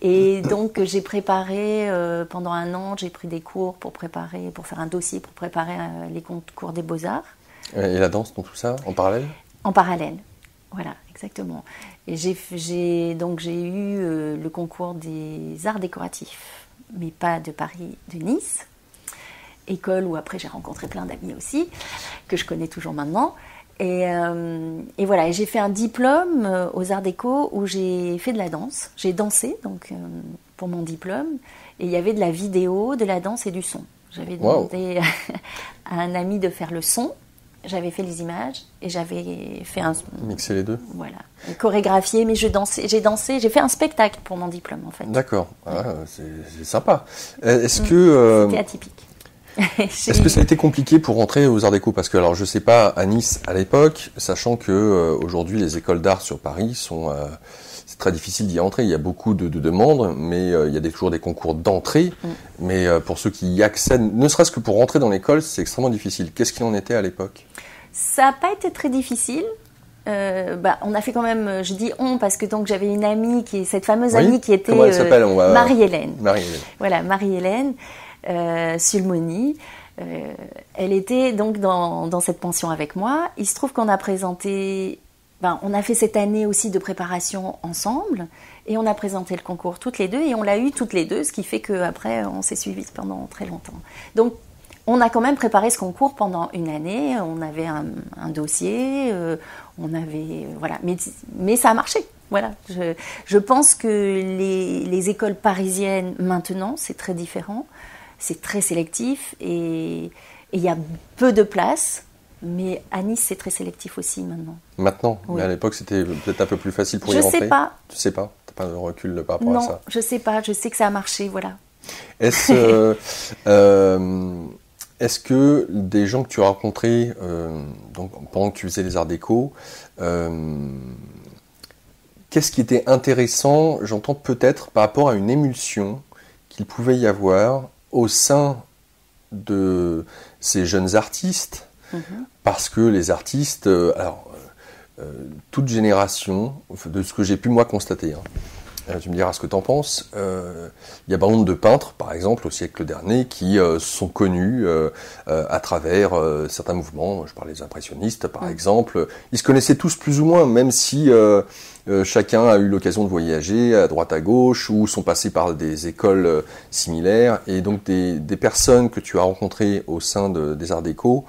Et donc j'ai préparé, pendant 1 an, j'ai pris des cours pour faire un dossier, pour préparer les concours des Beaux-Arts. Et la danse, donc tout ça, en parallèle ? En parallèle, voilà, exactement. Et j'ai eu le concours des arts décoratifs, mais pas de Paris, de Nice. École où après j'ai rencontré plein d'amis aussi, que je connais toujours maintenant. Et voilà, et j'ai fait un diplôme aux Arts Déco où j'ai fait de la danse. J'ai dansé donc, pour mon diplôme. Et il y avait de la vidéo, de la danse et du son. J'avais demandé à un ami de faire le son. J'avais fait les images et j'avais fait mixer les deux. Voilà. Et chorégraphié, mais j'ai dansé, j'ai fait un spectacle pour mon diplôme en fait. D'accord, c'est sympa. Est-ce que... C'était atypique. Est-ce que ça a été compliqué pour rentrer aux Arts Déco ? Parce que, alors, je sais pas, à Nice, à l'époque, sachant que aujourd'hui les écoles d'art sur Paris sont... c'est très difficile d'y entrer. Il y a beaucoup de demandes, mais il y a toujours des concours d'entrée. Mais pour ceux qui y accèdent, ne serait-ce que pour rentrer dans l'école, c'est extrêmement difficile. Qu'est-ce qu'il en était à l'époque ? Ça n'a pas été très difficile. On a fait quand même, je dis on, parce que donc j'avais une amie, cette fameuse amie qui était Marie-Hélène. Marie-Hélène. Voilà, Marie-Hélène Sulmoni. Elle était donc dans cette pension avec moi. Il se trouve qu'on a présenté... on a fait cette année aussi de préparation ensemble et on a présenté le concours toutes les deux et on l'a eu toutes les deux, ce qui fait qu'après on s'est suivis pendant très longtemps. Donc on a quand même préparé ce concours pendant 1 année, on avait un dossier, on avait... voilà, mais ça a marché. Voilà. Je pense que les écoles parisiennes maintenant, c'est très différent, c'est très sélectif et il y a peu de place. Mais à Nice, c'est très sélectif aussi maintenant. Maintenant ? Oui. Mais à l'époque, c'était peut-être un peu plus facile pour y rentrer ? Je sais pas. Tu sais pas ? Tu n'as pas de recul par rapport à ça ? Non, je sais pas. Je sais que ça a marché, voilà. Est-ce que des gens que tu as rencontrés donc, pendant que tu faisais les Arts Déco, qu'est-ce qui était intéressant, j'entends peut-être, par rapport à une émulsion qu'il pouvait y avoir au sein de ces jeunes artistes ? Parce que les artistes, toute génération, de ce que j'ai pu moi constater, tu me diras ce que tu en penses, il y a pas nombre de peintres, par exemple, au siècle dernier, qui sont connus à travers certains mouvements. Je parlais des impressionnistes, par exemple. Ils se connaissaient tous plus ou moins, même si chacun a eu l'occasion de voyager à droite à gauche ou sont passés par des écoles similaires. Et donc des personnes que tu as rencontrées au sein des Arts Déco,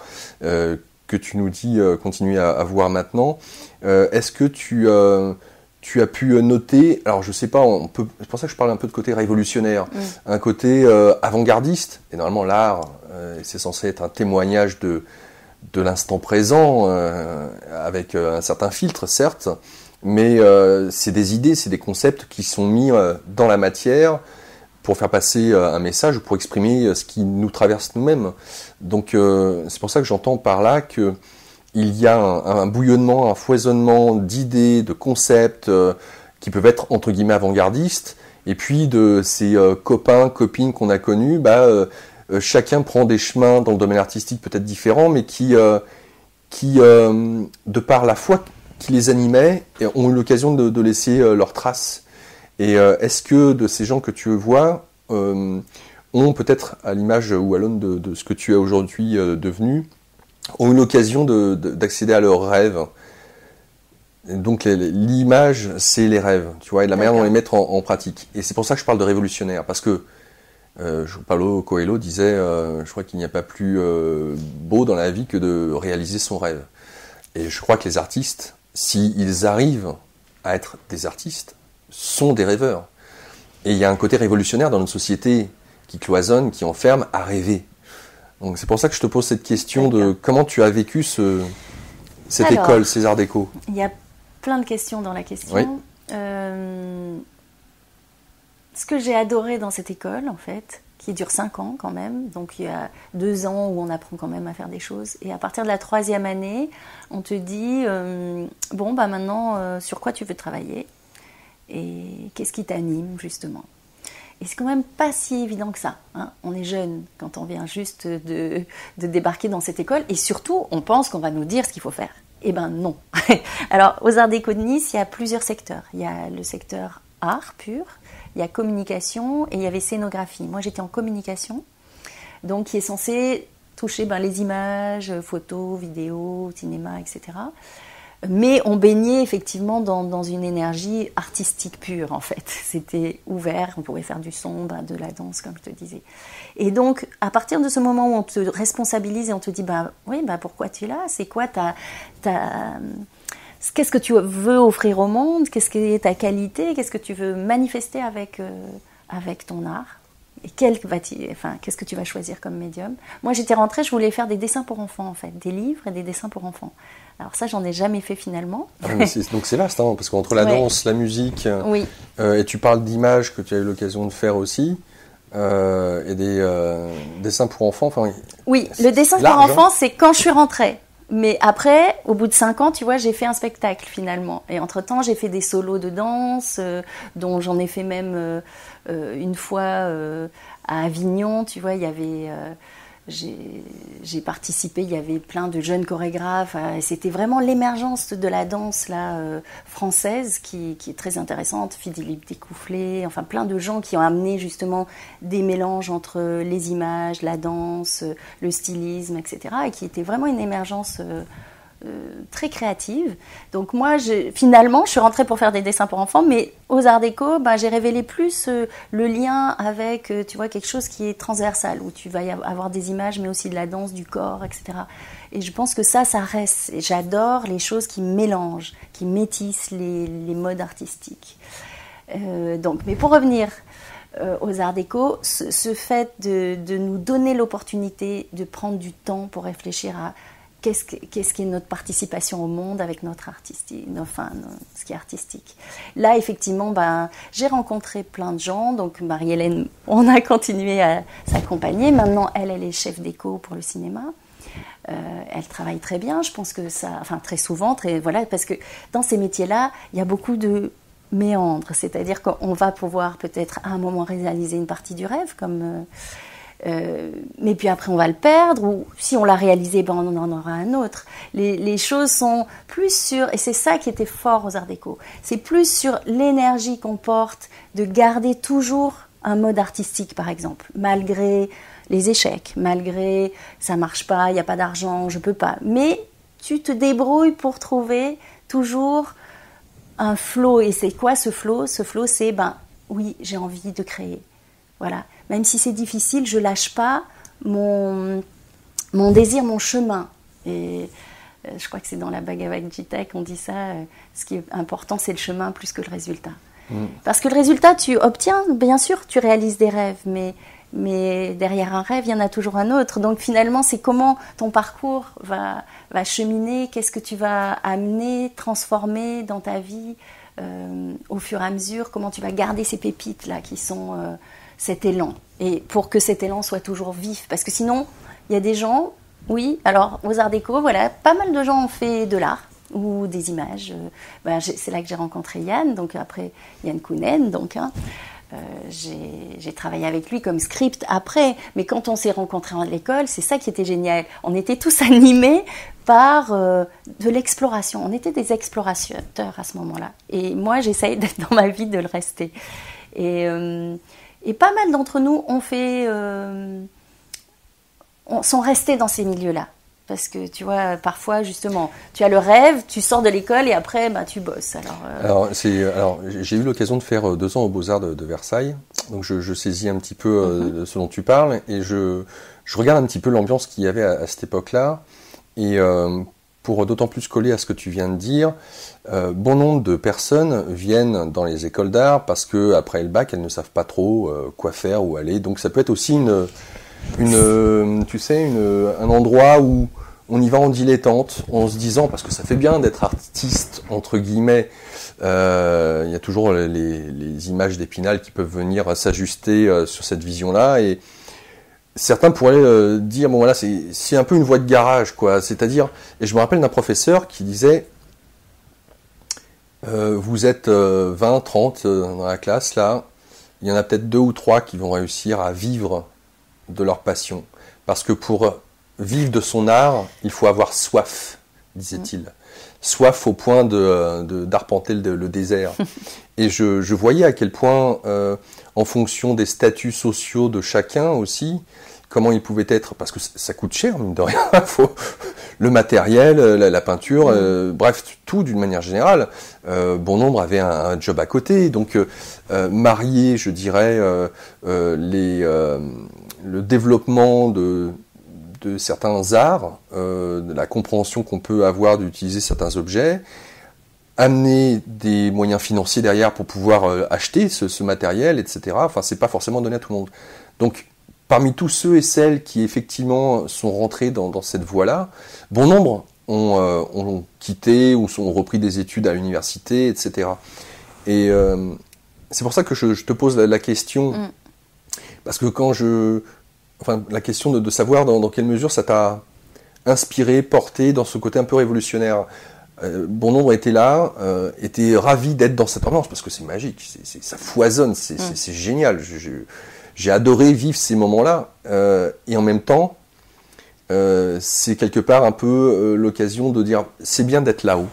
que tu nous dis continuer à voir maintenant, est-ce que tu as pu noter, alors je sais pas, c'est pour ça que je parle un peu de côté révolutionnaire, un côté avant-gardiste, et normalement l'art, c'est censé être un témoignage de l'instant présent, avec un certain filtre, certes, mais c'est des idées, c'est des concepts qui sont mis dans la matière pour faire passer un message, pour exprimer ce qui nous traverse nous-mêmes. Donc c'est pour ça que j'entends par là que il y a un bouillonnement, un foisonnement d'idées, de concepts qui peuvent être entre guillemets avant-gardistes, et puis de ces copains, copines qu'on a connus, chacun prend des chemins dans le domaine artistique peut-être différents, mais qui de par la foi qui les animait, ont eu l'occasion de laisser leurs traces. Et est-ce que de ces gens que tu vois ont peut-être, à l'image ou à l'aune de ce que tu es aujourd'hui devenu, ont eu l'occasion d'accéder à leurs rêves. Et donc l'image, c'est les rêves, tu vois, et la manière dont les mettre en pratique. Et c'est pour ça que je parle de révolutionnaire, parce que Paulo Coelho disait, je crois qu'il n'y a pas plus beau dans la vie que de réaliser son rêve. Et je crois que les artistes, s'ils arrivent à être des artistes, sont des rêveurs. Et il y a un côté révolutionnaire dans notre société qui cloisonne, qui enferme, à rêver. Donc c'est pour ça que je te pose cette question de comment tu as vécu cette école, ces arts déco. Il y a plein de questions dans la question. Oui. Ce que j'ai adoré dans cette école, en fait, qui dure 5 ans quand même, donc il y a 2 ans où on apprend quand même à faire des choses, et à partir de la 3e année, on te dit, bon, bah maintenant, sur quoi tu veux travailler, et qu'est-ce qui t'anime, justement. Et c'est quand même pas si évident que ça. Hein. On est jeune quand on vient juste de débarquer dans cette école, et surtout, on pense qu'on va nous dire ce qu'il faut faire. Eh ben non. Alors, aux Arts Déco de Nice, il y a plusieurs secteurs. Il y a le secteur art pur, il y a communication et il y avait scénographie. Moi, j'étais en communication, donc qui est censé toucher les images, photos, vidéos, cinéma, etc. Mais on baignait effectivement dans une énergie artistique pure, en fait. C'était ouvert, on pouvait faire du son, de la danse, comme je te disais. Et donc, à partir de ce moment où on te responsabilise et on te dit, pourquoi tu es là ? C'est quoi qu'est-ce que tu veux offrir au monde ? Qu'est-ce que est ta qualité ? Qu'est-ce que tu veux manifester avec ton art ? Et qu'est-ce que tu vas choisir comme médium ? Moi, j'étais rentrée, je voulais faire des dessins pour enfants, en fait, des livres et des dessins pour enfants. Alors ça, j'en ai jamais fait finalement. Donc c'est vaste, hein, parce qu'entre la danse, la musique, oui. Et tu parles d'images que tu as eu l'occasion de faire aussi, et des dessins pour enfants. Oui, le dessin pour enfants, c'est quand je suis rentrée. Mais après, au bout de 5 ans, tu vois, j'ai fait un spectacle finalement. Et entre-temps, j'ai fait des solos de danse, dont j'en ai fait même une fois à Avignon. Tu vois, il y avait... j'ai participé, il y avait plein de jeunes chorégraphes. Et c'était vraiment l'émergence de la danse française qui est très intéressante. Philippe Découfflé, enfin plein de gens qui ont amené justement des mélanges entre les images, la danse, le stylisme, etc. Et qui était vraiment une émergence très créative. Donc moi, finalement, je suis rentrée pour faire des dessins pour enfants, mais aux Arts Déco, j'ai révélé plus le lien avec, tu vois, quelque chose qui est transversal, où tu vas avoir des images, mais aussi de la danse, du corps, etc. Et je pense que ça reste. Et j'adore les choses qui mélangent, qui métissent les modes artistiques. Mais pour revenir aux Arts Déco, ce fait de nous donner l'opportunité de prendre du temps pour réfléchir à qu'est-ce qui est notre participation au monde avec notre artistique, ce qui est artistique. Là, effectivement, j'ai rencontré plein de gens. Donc, Marie-Hélène, on a continué à s'accompagner. Maintenant, elle est chef déco pour le cinéma. Elle travaille très bien. Je pense que très souvent, parce que dans ces métiers-là, il y a beaucoup de méandres. C'est-à-dire qu'on va pouvoir peut-être à un moment réaliser une partie du rêve, comme... mais puis après on va le perdre, ou si on l'a réalisé, on en aura un autre. Les choses sont plus sur, et c'est ça qui était fort aux Arts Déco, c'est plus sur l'énergie qu'on porte de garder toujours un mode artistique, par exemple, malgré les échecs, malgré ça marche pas, il n'y a pas d'argent, je peux pas, mais tu te débrouilles pour trouver toujours un flow. Et c'est quoi ce flow ? Ce flow, c'est oui, j'ai envie de créer. Voilà. Même si c'est difficile, je lâche pas mon désir, mon chemin. Et je crois que c'est dans la Bhagavad Gita qu'on dit ça. Ce qui est important, c'est le chemin plus que le résultat. Parce que le résultat, tu obtiens, bien sûr, tu réalises des rêves, mais derrière un rêve, il y en a toujours un autre. Donc finalement, c'est comment ton parcours va cheminer, qu'est-ce que tu vas amener, transformer dans ta vie au fur et à mesure, comment tu vas garder ces pépites-là qui sont... cet élan, et pour que cet élan soit toujours vif, parce que sinon il y a des gens, oui, alors aux Arts Déco, voilà, pas mal de gens ont fait de l'art ou des images. C'est là que j'ai rencontré Yann, donc après Yann Kounen, donc j'ai travaillé avec lui comme script après, mais quand on s'est rencontrés à l'école, c'est ça qui était génial, on était tous animés par de l'exploration, on était des explorateurs à ce moment-là, et moi j'essaye d'être dans ma vie de le rester. Et pas mal d'entre nous sont restés dans ces milieux-là. Parce que, tu vois, parfois, justement, tu as le rêve, tu sors de l'école et après, tu bosses. Alors, j'ai eu l'occasion de faire 2 ans aux Beaux-Arts de Versailles. Donc, je saisis un petit peu de ce dont tu parles. Et je regarde un petit peu l'ambiance qu'il y avait à cette époque-là. Et pour d'autant plus coller à ce que tu viens de dire, bon nombre de personnes viennent dans les écoles d'art parce que après le bac, elles ne savent pas trop quoi faire, où aller. Donc ça peut être aussi un endroit où on y va en dilettante, en se disant, parce que ça fait bien d'être artiste, entre guillemets, il y a toujours les images d'Épinal qui peuvent venir s'ajuster sur cette vision-là, et certains pourraient dire, bon voilà, c'est un peu une voie de garage, quoi. C'est-à-dire, et je me rappelle d'un professeur qui disait, vous êtes 20, 30 dans la classe, là, il y en a peut-être 2 ou 3 qui vont réussir à vivre de leur passion. Parce que pour vivre de son art, il faut avoir soif, disait-il. Soif au point d'arpenter le désert. Et je voyais à quel point, en fonction des statuts sociaux de chacun aussi, comment il pouvait être, parce que ça coûte cher, mine de rien, le matériel, la peinture, bref, tout d'une manière générale. Bon nombre avaient un job à côté, donc marier, je dirais, le développement de certains arts, de la compréhension qu'on peut avoir d'utiliser certains objets, amener des moyens financiers derrière pour pouvoir acheter ce matériel, etc. Enfin, c'est pas forcément donné à tout le monde. Donc, parmi tous ceux et celles qui effectivement sont rentrés dans cette voie-là, bon nombre ont quitté ou ont repris des études à l'université, etc. Et c'est pour ça que je te pose la question, parce que la question de savoir dans quelle mesure ça t'a inspiré, porté dans ce côté un peu révolutionnaire. Bon nombre étaient là, étaient ravis d'être dans cette ambiance, parce que c'est magique, ça foisonne, c'est génial. J'ai adoré vivre ces moments-là, et en même temps, c'est quelque part un peu l'occasion de dire, c'est bien d'être là-haut.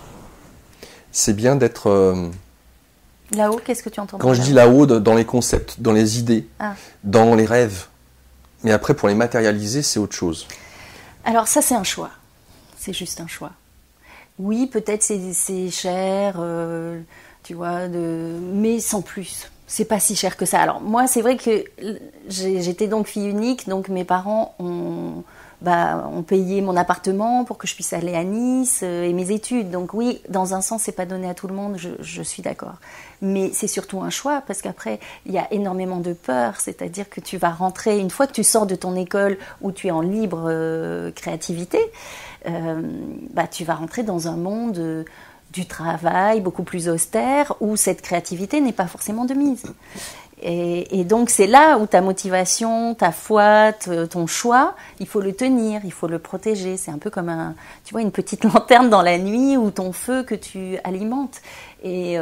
C'est bien d'être... Là-haut, qu'est-ce que tu entends? Quand je dis là-haut, dans les concepts, dans les idées, dans les rêves. Mais après, pour les matérialiser, c'est autre chose. Alors ça, c'est un choix. C'est juste un choix. Oui, peut-être c'est cher, tu vois, mais sans plus. C'est pas si cher que ça. Alors moi, c'est vrai que j'étais donc fille unique, donc mes parents ont payé mon appartement pour que je puisse aller à Nice et mes études. Donc oui, dans un sens, c'est pas donné à tout le monde, je suis d'accord. Mais c'est surtout un choix, parce qu'après, il y a énormément de peur. C'est-à-dire que tu vas rentrer, une fois que tu sors de ton école où tu es en libre créativité, tu vas rentrer dans un monde du travail beaucoup plus austère, où cette créativité n'est pas forcément de mise. Et donc c'est là où ta motivation, ta foi, ton choix, il faut le tenir, il faut le protéger. C'est un peu comme une petite lanterne dans la nuit, ou ton feu que tu alimentes. Et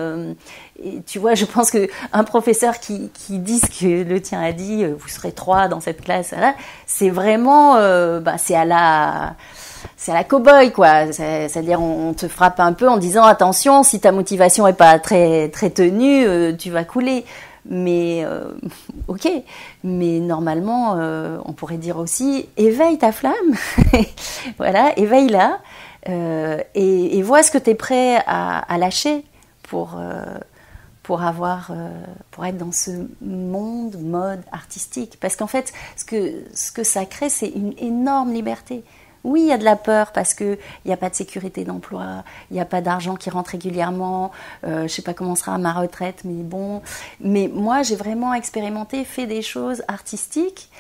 tu vois, je pense qu'un professeur qui dit ce que le tien a dit, vous serez 3 dans cette classe, là, c'est vraiment, c'est à la cow-boy, quoi. C'est-à-dire, on te frappe un peu en disant, attention, si ta motivation est pas très, très tenue, tu vas couler. Mais, ok. Mais normalement, on pourrait dire aussi, éveille ta flamme. Voilà, éveille-la. Et vois ce que tu es prêt à lâcher pour être dans ce mode artistique. Parce qu'en fait, ce que ça crée, c'est une énorme liberté. Oui, il y a de la peur parce qu'il n'y a pas de sécurité d'emploi, il n'y a pas d'argent qui rentre régulièrement, je ne sais pas comment sera ma retraite, mais bon. Mais moi, j'ai vraiment expérimenté, fait des choses artistiques.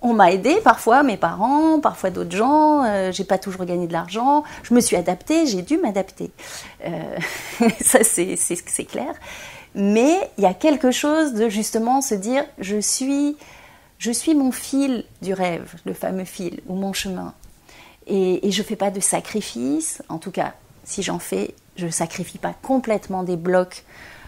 On m'a aidé parfois, mes parents, parfois d'autres gens, j'ai pas toujours gagné de l'argent, je me suis adaptée, j'ai dû m'adapter. Ça, c'est clair. Mais il y a quelque chose de justement se dire, je suis mon fil du rêve, le fameux fil, ou mon chemin. Et je ne fais pas de sacrifice. En tout cas, si j'en fais, je ne sacrifie pas complètement des blocs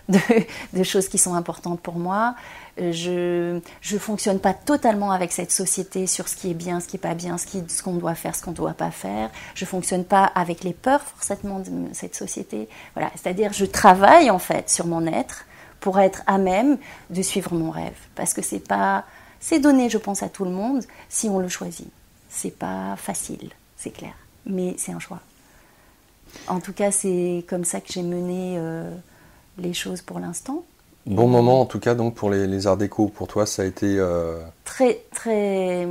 de choses qui sont importantes pour moi. Je ne fonctionne pas totalement avec cette société sur ce qui est bien, ce qui n'est pas bien, ce qu'on doit faire, ce qu'on ne doit pas faire. Je ne fonctionne pas avec les peurs forcément de cette société. Voilà. C'est-à-dire, je travaille en fait sur mon être pour être à même de suivre mon rêve. Parce que c'est donné, je pense, à tout le monde si on le choisit. C'est pas facile, c'est clair, mais c'est un choix. En tout cas, c'est comme ça que j'ai mené les choses pour l'instant. Bon moment, en tout cas, donc pour les arts déco, pour toi, ça a été... Très, très,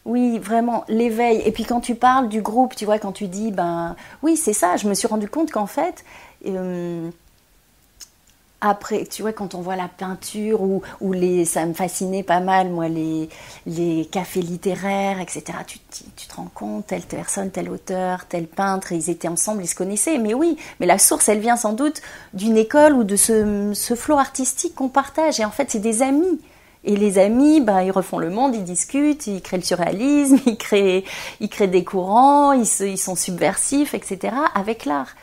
Oui, vraiment, l'éveil. Et puis quand tu parles du groupe, tu vois, quand tu dis, ben oui, c'est ça, je me suis rendu compte qu'en fait, après, tu vois, quand on voit la peinture ça me fascinait pas mal, moi, les cafés littéraires, etc. Tu te rends compte, telle personne, tel auteur, tel peintre, ils étaient ensemble, ils se connaissaient. Mais oui, mais la source, elle vient sans doute d'une école ou de ce flot artistique qu'on partage. Et en fait, c'est des amis. Et les amis, ben, ils refont le monde, ils discutent, ils créent le surréalisme, ils créent des courants, ils sont subversifs, etc. avec l'art.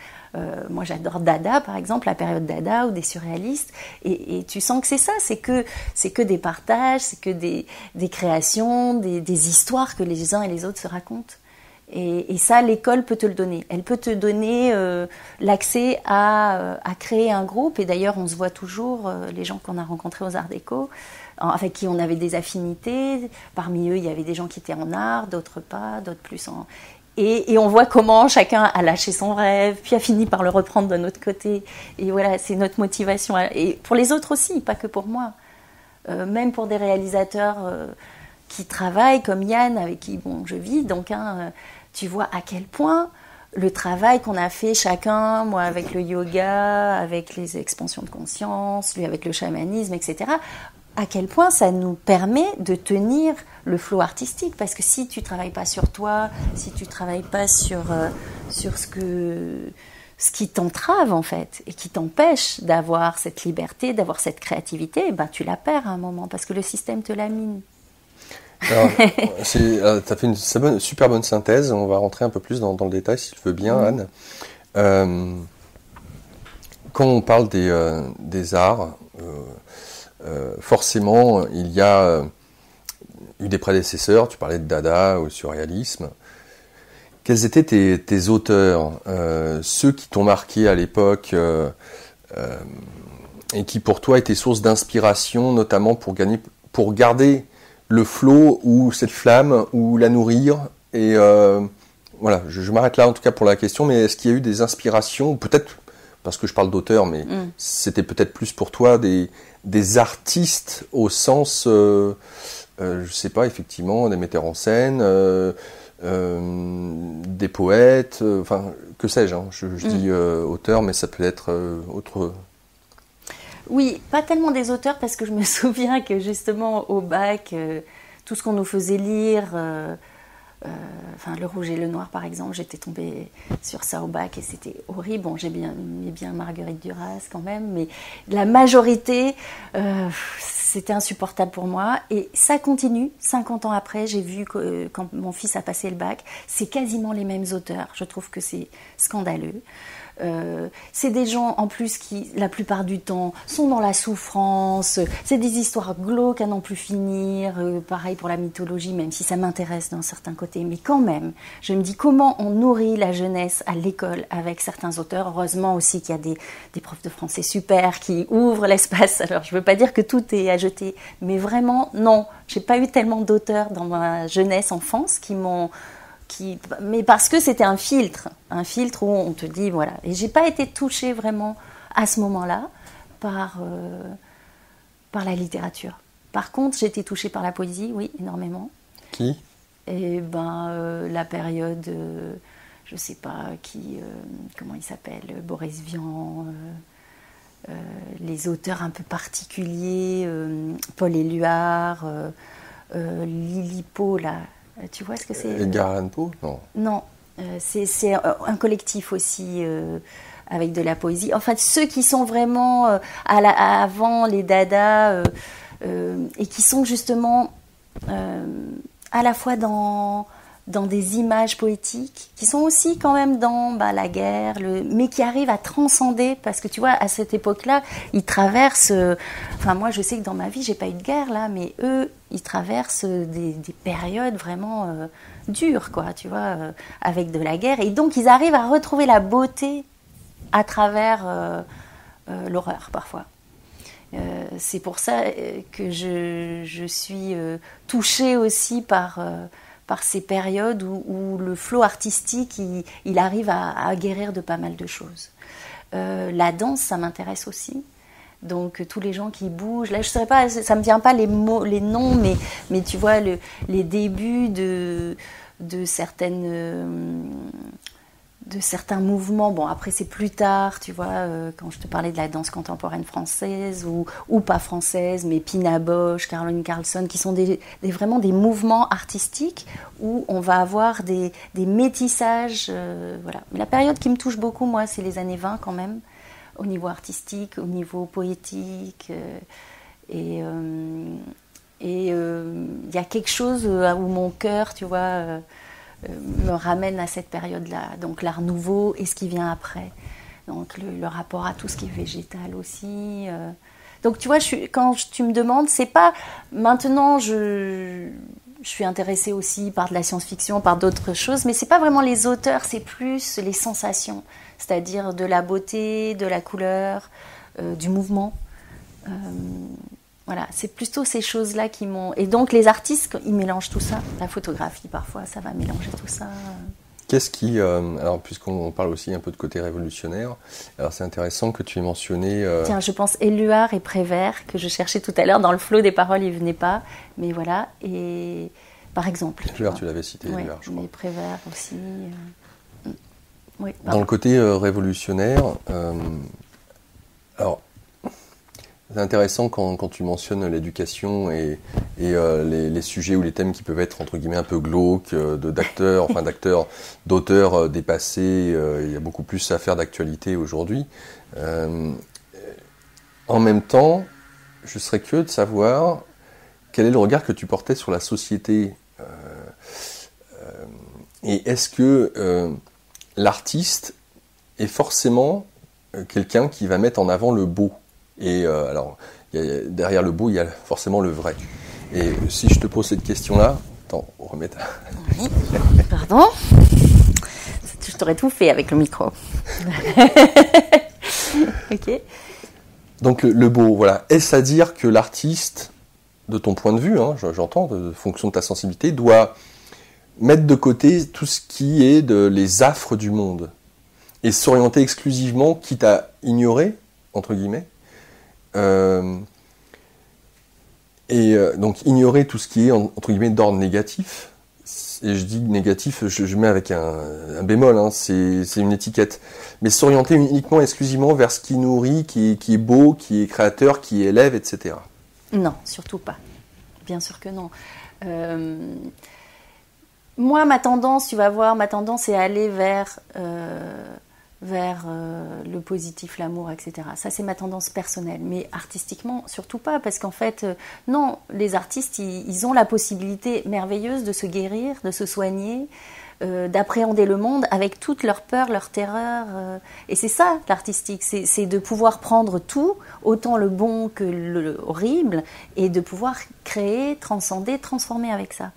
Moi, j'adore Dada, par exemple, la période Dada ou des surréalistes. Et tu sens que c'est ça, c'est que des partages, c'est que des créations, des histoires que les uns et les autres se racontent. Et ça, l'école peut te le donner. Elle peut te donner l'accès à créer un groupe. Et d'ailleurs, on se voit toujours, les gens qu'on a rencontrés aux Arts Déco, avec qui on avait des affinités. Parmi eux, il y avait des gens qui étaient en art, d'autres pas, d'autres plus en... Et on voit comment chacun a lâché son rêve, puis a fini par le reprendre d'un autre côté. Et voilà, c'est notre motivation. Et pour les autres aussi, pas que pour moi. Même pour des réalisateurs qui travaillent, comme Yann, avec qui je vis. Donc, tu vois à quel point le travail qu'on a fait chacun, moi avec le yoga, avec les expansions de conscience, lui avec le chamanisme, etc., à quel point ça nous permet de tenir le flot artistique. Parce que si tu ne travailles pas sur toi, si tu ne travailles pas sur ce qui t'entrave en fait, et qui t'empêche d'avoir cette liberté, d'avoir cette créativité, ben, tu la perds à un moment, parce que le système te la mine. Tu as fait une super bonne synthèse, on va rentrer un peu plus dans le détail si tu veux bien, Anne. Quand on parle des arts, forcément, il y a eu des prédécesseurs, tu parlais de Dada ou surréalisme. Quels étaient tes auteurs, ceux qui t'ont marqué à l'époque et qui pour toi étaient source d'inspiration, notamment pour garder le flot ou cette flamme ou la nourrir et voilà, je m'arrête là en tout cas pour la question, mais est-ce qu'il y a eu des inspirations, ou peut-être, parce que je parle d'auteur, mais c'était peut-être plus pour toi des artistes au sens, je sais pas, effectivement, des metteurs en scène, des poètes, enfin, que sais-je, hein, je dis auteur, mais ça peut être autre... Oui, pas tellement des auteurs, parce que je me souviens que justement au bac, tout ce qu'on nous faisait lire, Le Rouge et le Noir par exemple, j'étais tombée sur ça au bac et c'était horrible. Bon, j'aimais bien Marguerite Duras quand même, mais la majorité, c'était insupportable pour moi. Et ça continue, 50 ans après, j'ai vu que quand mon fils a passé le bac, c'est quasiment les mêmes auteurs. Je trouve que c'est scandaleux. C'est des gens en plus qui, la plupart du temps, sont dans la souffrance. C'est des histoires glauques à n'en plus finir. Pareil pour la mythologie, même si ça m'intéresse d'un certain côté. Mais quand même, je me dis comment on nourrit la jeunesse à l'école avec certains auteurs. Heureusement aussi qu'il y a des profs de français super qui ouvrent l'espace. Alors je ne veux pas dire que tout est à jeter, mais vraiment, non. J'ai pas eu tellement d'auteurs dans ma jeunesse, enfance, mais parce que c'était un filtre où on te dit voilà. Et j'ai pas été touchée vraiment à ce moment-là par la littérature. Par contre, j'ai été touchée par la poésie, oui, énormément. Qui ? Et la période, je sais pas qui, comment il s'appelle, Boris Vian, les auteurs un peu particuliers, Paul Éluard, Lilipo, là. Tu vois ce que c'est ? Edgar Allan Poe ? Non. Non, c'est un collectif aussi avec de la poésie. En fait, ceux qui sont vraiment avant les Dada et qui sont justement à la fois dans des images poétiques, qui sont aussi quand même dans la guerre, mais qui arrivent à transcender, parce que tu vois, à cette époque-là, ils traversent... moi, je sais que dans ma vie, j'ai pas eu de guerre, là, mais eux, ils traversent des périodes vraiment dures, quoi, tu vois, avec de la guerre. Et donc, ils arrivent à retrouver la beauté à travers l'horreur, parfois. C'est pour ça que je suis touchée aussi par ces périodes où le flot artistique, il arrive à guérir de pas mal de choses. La danse, ça m'intéresse aussi. Donc tous les gens qui bougent, là je ne saurais pas, ça me vient pas les mots, les noms, mais tu vois les débuts de certains mouvements. Bon, après c'est plus tard, tu vois, quand je te parlais de la danse contemporaine française ou pas française, mais Pina Bausch, Caroline Carlson, qui sont vraiment des mouvements artistiques où on va avoir des métissages. Voilà. Mais la période qui me touche beaucoup, moi, c'est les années 20 quand même, au niveau artistique, au niveau poétique. Et il y a quelque chose où mon cœur, tu vois, me ramène à cette période-là. Donc l'art nouveau et ce qui vient après. Donc le rapport à tout ce qui est végétal aussi. Donc tu vois, quand tu me demandes, c'est pas... Maintenant, je suis intéressée aussi par de la science-fiction, par d'autres choses, mais c'est pas vraiment les auteurs, c'est plus les sensations. C'est-à-dire de la beauté, de la couleur, du mouvement. Voilà, c'est plutôt ces choses-là qui m'ont... Et donc les artistes, ils mélangent tout ça. La photographie, parfois, ça va mélanger tout ça. Qu'est-ce qui... alors, puisqu'on parle aussi un peu de côté révolutionnaire, alors c'est intéressant que tu aies mentionné... Tiens, je pense Éluard et Prévert, que je cherchais tout à l'heure. Dans le flot des paroles, il ne venait pas. Mais voilà, et par exemple... Éluard, tu l'avais cité, oui, Éluard, je crois. Mais Prévert aussi... Oui, dans le côté révolutionnaire, alors... C'est intéressant quand tu mentionnes l'éducation et les sujets ou les thèmes qui peuvent être entre guillemets un peu glauques, d'auteurs dépassés. Il y a beaucoup plus à faire d'actualité aujourd'hui. En même temps, je serais curieux de savoir quel est le regard que tu portais sur la société. Et est-ce que l'artiste est forcément quelqu'un qui va mettre en avant le beau ? Et alors, derrière le beau, il y a forcément le vrai. Et si je te pose cette question-là, attends, on remet ta... Oui, pardon. Je t'aurais tout fait avec le micro. Ok. Donc le beau, voilà. Est-ce à dire que l'artiste, de ton point de vue, hein, j'entends, de fonction de ta sensibilité, doit mettre de côté tout ce qui est les affres du monde et s'orienter exclusivement, quitte à ignorer, entre guillemets, donc ignorer tout ce qui est entre guillemets d'ordre négatif, et je dis négatif, je mets avec un bémol, hein, c'est une étiquette, mais s'orienter uniquement exclusivement vers ce qui nourrit, qui est beau, qui est créateur, qui élève, etc. Non, surtout pas. Bien sûr que non. Moi, ma tendance, tu vas voir, c'est aller vers le positif, l'amour, etc. Ça, c'est ma tendance personnelle. Mais artistiquement, surtout pas, parce qu'en fait, non, les artistes, ils ont la possibilité merveilleuse de se guérir, de se soigner, d'appréhender le monde avec toute leur peur, leur terreur. Et c'est ça, l'artistique, c'est de pouvoir prendre tout, autant le bon que le horrible, et de pouvoir créer, transcender, transformer avec ça.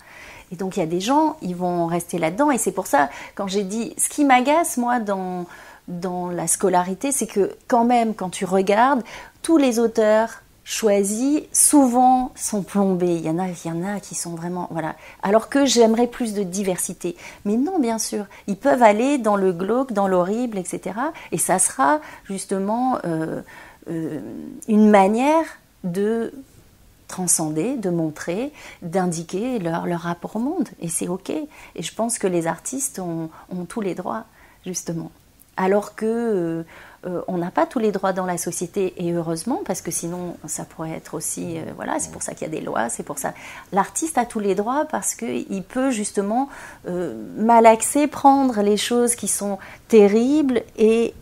Et donc, il y a des gens, ils vont rester là-dedans. Et c'est pour ça, quand j'ai dit, ce qui m'agace, moi, dans la scolarité, c'est que quand même, quand tu regardes, tous les auteurs choisis, souvent, sont plombés. Il y en a qui sont vraiment... Voilà. Alors que j'aimerais plus de diversité. Mais non, bien sûr, ils peuvent aller dans le glauque, dans l'horrible, etc. Et ça sera justement une manière de transcender, de montrer, d'indiquer leur rapport au monde. Et c'est OK. Et je pense que les artistes ont tous les droits, justement. Alors que on n'a pas tous les droits dans la société, et heureusement, parce que sinon ça pourrait être aussi... voilà, c'est pour ça qu'il y a des lois, c'est pour ça... L'artiste a tous les droits parce qu'il peut justement malaxer, prendre les choses qui sont terribles et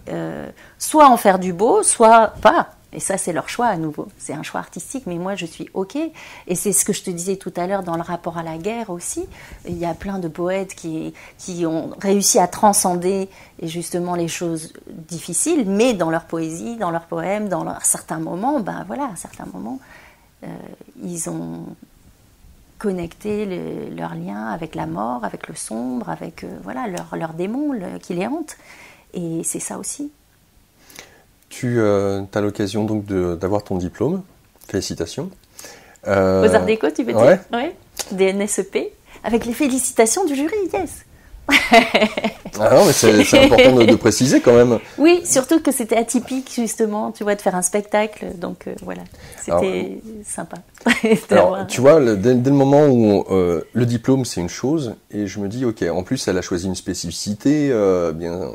soit en faire du beau, soit pas. Et ça, c'est leur choix à nouveau. C'est un choix artistique, mais moi, je suis OK. Et c'est ce que je te disais tout à l'heure dans le rapport à la guerre aussi. Il y a plein de poètes qui ont réussi à transcender justement les choses difficiles, mais dans leur poésie, dans leurs poèmes, dans certains moments, ben voilà, à certains moments, ils ont connecté leur lien avec la mort, avec le sombre, avec voilà, leur démon qui les hante. Et c'est ça aussi. Tu as l'occasion donc d'avoir ton diplôme. Félicitations. Aux Arts Déco, tu veux dire? Ouais. Ouais. Des NSEP. Avec les félicitations du jury, yes. Ah non, mais c'est important de préciser quand même. Oui, surtout que c'était atypique justement, tu vois, de faire un spectacle, donc voilà, c'était sympa. Alors, tu vois, dès le moment où le diplôme c'est une chose, et je me dis, ok, en plus elle a choisi une spécificité bien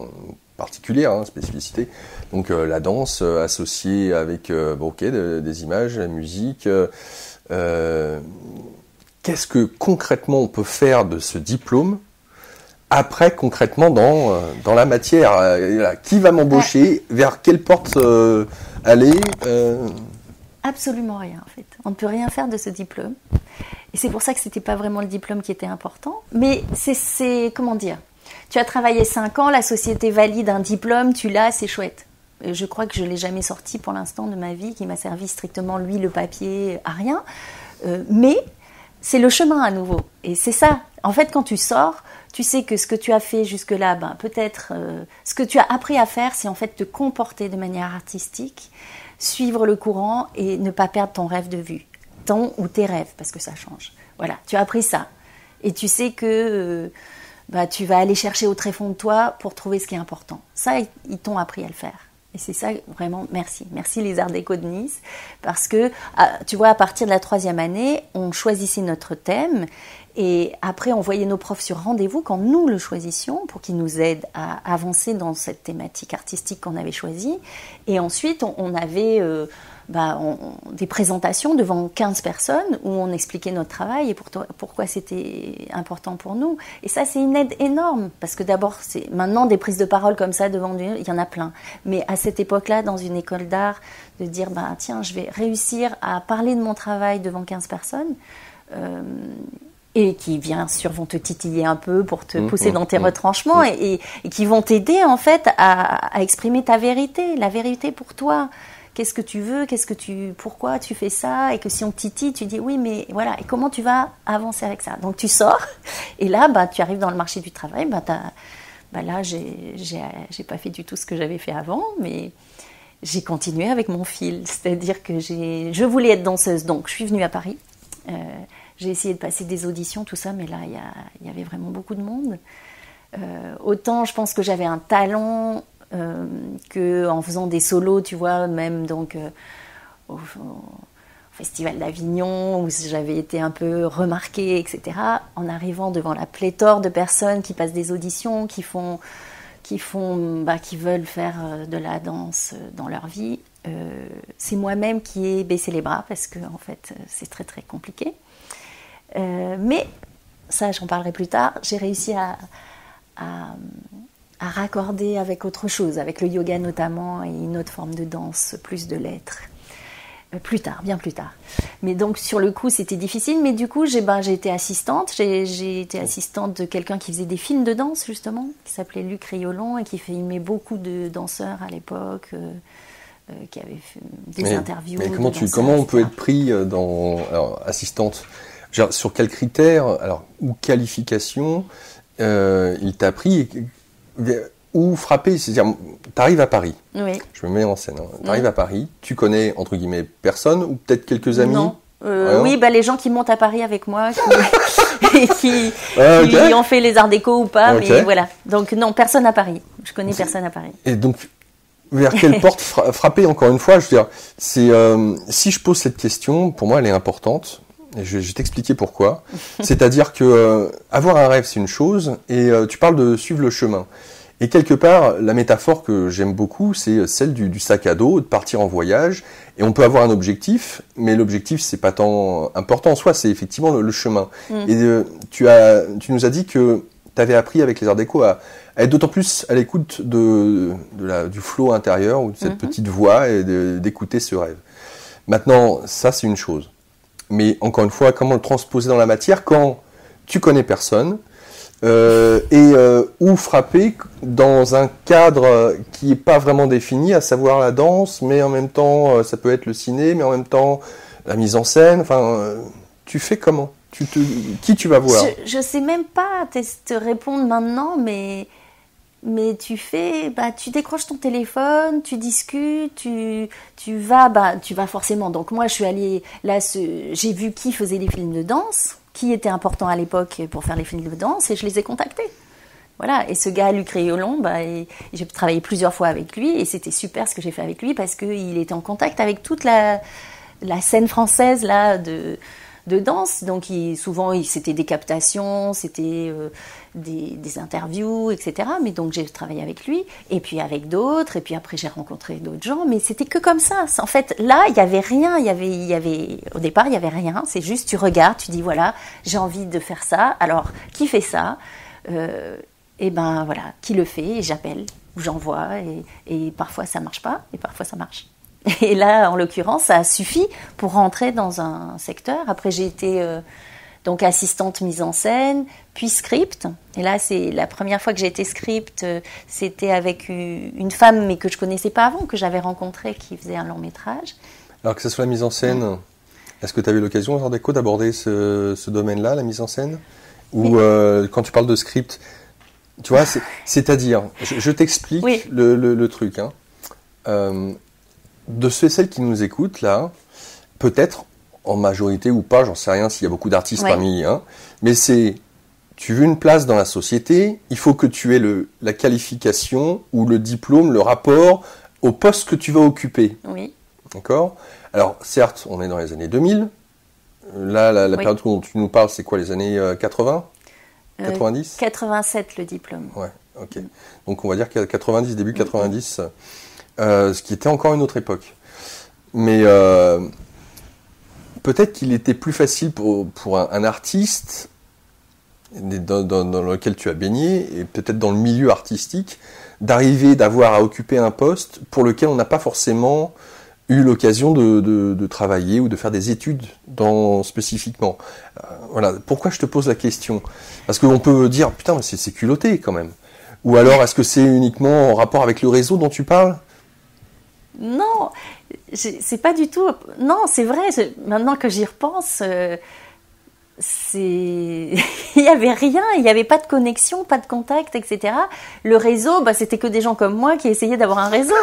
particulière, spécificité, donc la danse associée avec des images, la musique. Qu'est-ce que concrètement on peut faire de ce diplôme après, concrètement, dans la matière, qui va m'embaucher, vers quelle porte aller Absolument rien, en fait. On ne peut rien faire de ce diplôme. Et c'est pour ça que c'était pas vraiment le diplôme qui était important. Mais c'est comment dire, tu as travaillé 5 ans, la société valide un diplôme, tu l'as, c'est chouette. Et je crois que je l'ai jamais sorti pour l'instant de ma vie, qui m'a servi strictement, lui, le papier, à rien. Mais c'est le chemin à nouveau. Et c'est ça. En fait, quand tu sors, tu sais que ce que tu as fait jusque-là, peut-être ce que tu as appris à faire, c'est en fait te comporter de manière artistique, suivre le courant et ne pas perdre ton rêve de vue, ton ou tes rêves, parce que ça change. Voilà, tu as appris ça. Et tu sais que tu vas aller chercher au tréfonds de toi pour trouver ce qui est important. Ça, ils t'ont appris à le faire. Et c'est ça, vraiment, merci. Merci les Arts Déco de Nice, parce que, tu vois, à partir de la 3e année, on choisissait notre thème, et après, on voyait nos profs sur rendez-vous quand nous le choisissions, pour qu'ils nous aident à avancer dans cette thématique artistique qu'on avait choisie. Et ensuite, on avait des présentations devant 15 personnes, où on expliquait notre travail et pourquoi c'était important pour nous. Et ça, c'est une aide énorme, parce que d'abord, c'est maintenant des prises de parole comme ça devant il y en a plein. Mais à cette époque-là, dans une école d'art, de dire, tiens, je vais réussir à parler de mon travail devant 15 personnes, et qui, bien sûr, vont te titiller un peu pour te pousser dans tes retranchements et qui vont t'aider, en fait, à exprimer ta vérité, la vérité pour toi. Qu'est-ce que tu veux, pourquoi tu fais ça, et que si on te titille, tu dis oui, mais voilà, et comment tu vas avancer avec ça. Donc tu sors, et là, tu arrives dans le marché du travail, là, j'ai pas fait du tout ce que j'avais fait avant, mais j'ai continué avec mon fil, c'est-à-dire que je voulais être danseuse, donc je suis venue à Paris. J'ai essayé de passer des auditions, tout ça, mais là, il y avait vraiment beaucoup de monde. Autant, je pense que j'avais un talent qu'en faisant des solos, tu vois, même donc au Festival d'Avignon, où j'avais été un peu remarquée, etc. En arrivant devant la pléthore de personnes qui passent des auditions, qui veulent faire de la danse dans leur vie, c'est moi-même qui ai baissé les bras, parce que, en fait, c'est très, très compliqué. Mais ça, j'en parlerai plus tard. J'ai réussi à raccorder avec autre chose, avec le yoga notamment, et une autre forme de danse, plus de lettres. Plus tard, bien plus tard. Mais donc, sur le coup, c'était difficile. Mais du coup, j'ai été assistante. J'ai été assistante de quelqu'un qui faisait des films de danse, justement, qui s'appelait Luc Riolon, et qui filmait beaucoup de danseurs à l'époque, qui avait fait des interviews. Mais comment on peut être pris assistante? Genre, sur quels critères, ou qualification, il t'a pris, ou frappé? C'est-à-dire, tu arrives à Paris. Oui. Je me mets en scène. Tu arrives à Paris, tu connais, entre guillemets, personne, ou peut-être quelques amis? Non. Oui, les gens qui montent à Paris avec moi, qui ont fait les Arts Déco ou pas, mais voilà. Donc non, personne à Paris. Je connais personne à Paris. Et donc, vers quelle porte frapper, encore une fois? Je veux dire, si je pose cette question, pour moi, elle est importante. Et je vais t'expliquer pourquoi. C'est-à-dire que avoir un rêve, c'est une chose, et tu parles de suivre le chemin. Et quelque part, la métaphore que j'aime beaucoup, c'est celle du sac à dos, de partir en voyage. Et on peut avoir un objectif, mais l'objectif, c'est pas tant important en soi, c'est effectivement le chemin. Et tu nous as dit que tu avais appris avec les Arts Déco à être d'autant plus à l'écoute du flow intérieur, ou de cette petite voix, et d'écouter ce rêve. Maintenant, ça, c'est une chose. Mais encore une fois, comment le transposer dans la matière quand tu connais personne, ou frapper dans un cadre qui n'est pas vraiment défini, à savoir la danse, mais en même temps, ça peut être le ciné, mais en même temps, la mise en scène. Enfin, tu fais comment? Qui tu vas voir? Je ne sais même pas te répondre maintenant, mais tu fais, tu décroches ton téléphone, tu discutes, tu vas forcément. Donc moi, je suis allée là, j'ai vu qui faisait des films de danse, qui était important à l'époque pour faire les films de danse, et je les ai contactés. Voilà. Et ce gars, Luc Réolon, j'ai travaillé plusieurs fois avec lui et c'était super ce que j'ai fait avec lui parce qu'il était en contact avec toute la scène française là de danse. Donc souvent c'était des captations, c'était des interviews, etc. Mais donc j'ai travaillé avec lui et puis avec d'autres et puis après j'ai rencontré d'autres gens. Mais c'était que comme ça. En fait là il y avait rien. Au départ il y avait rien. C'est juste tu regardes, tu dis voilà j'ai envie de faire ça. Alors qui fait ça? Et ben voilà qui le fait et j'appelle ou j'envoie et parfois ça marche pas et parfois ça marche. Et là, en l'occurrence, ça a suffi pour rentrer dans un secteur. Après, j'ai été donc assistante mise en scène, puis script. Et là, c'est la première fois que j'ai été script, c'était avec une femme, mais que je connaissais pas avant, que j'avais rencontrée, qui faisait un long métrage. Alors que ce soit la mise en scène, est-ce que tu as eu l'occasion, Art Déco, d'aborder ce domaine-là, la mise en scène? Ou quand tu parles de script, tu vois, c'est-à-dire, je t'explique le truc, hein. De ceux et celles qui nous écoutent, là, peut-être en majorité ou pas, j'en sais rien s'il y a beaucoup d'artistes parmi, hein, mais tu veux une place dans la société, il faut que tu aies la qualification ou le diplôme, le rapport au poste que tu vas occuper. Oui. D'accord ? Alors, certes, on est dans les années 2000. Là, la période dont tu nous parles, c'est quoi, les années 80 90 87, le diplôme. Ouais, ok. Donc, on va dire qu'il y a 90, début 90... ce qui était encore une autre époque. Mais peut-être qu'il était plus facile pour un artiste dans lequel tu as baigné, et peut-être dans le milieu artistique, d'avoir à occuper un poste pour lequel on n'a pas forcément eu l'occasion de travailler ou de faire des études spécifiquement. Voilà. Pourquoi je te pose la question ? Parce qu'on peut dire, putain, mais c'est culotté quand même. Ou alors, est-ce que c'est uniquement en rapport avec le réseau dont tu parles ? Non, c'est pas du tout. Non, c'est vrai. Maintenant que j'y repense, il y avait rien, il n'y avait pas de connexion, pas de contact, etc. Le réseau, c'était que des gens comme moi qui essayaient d'avoir un réseau.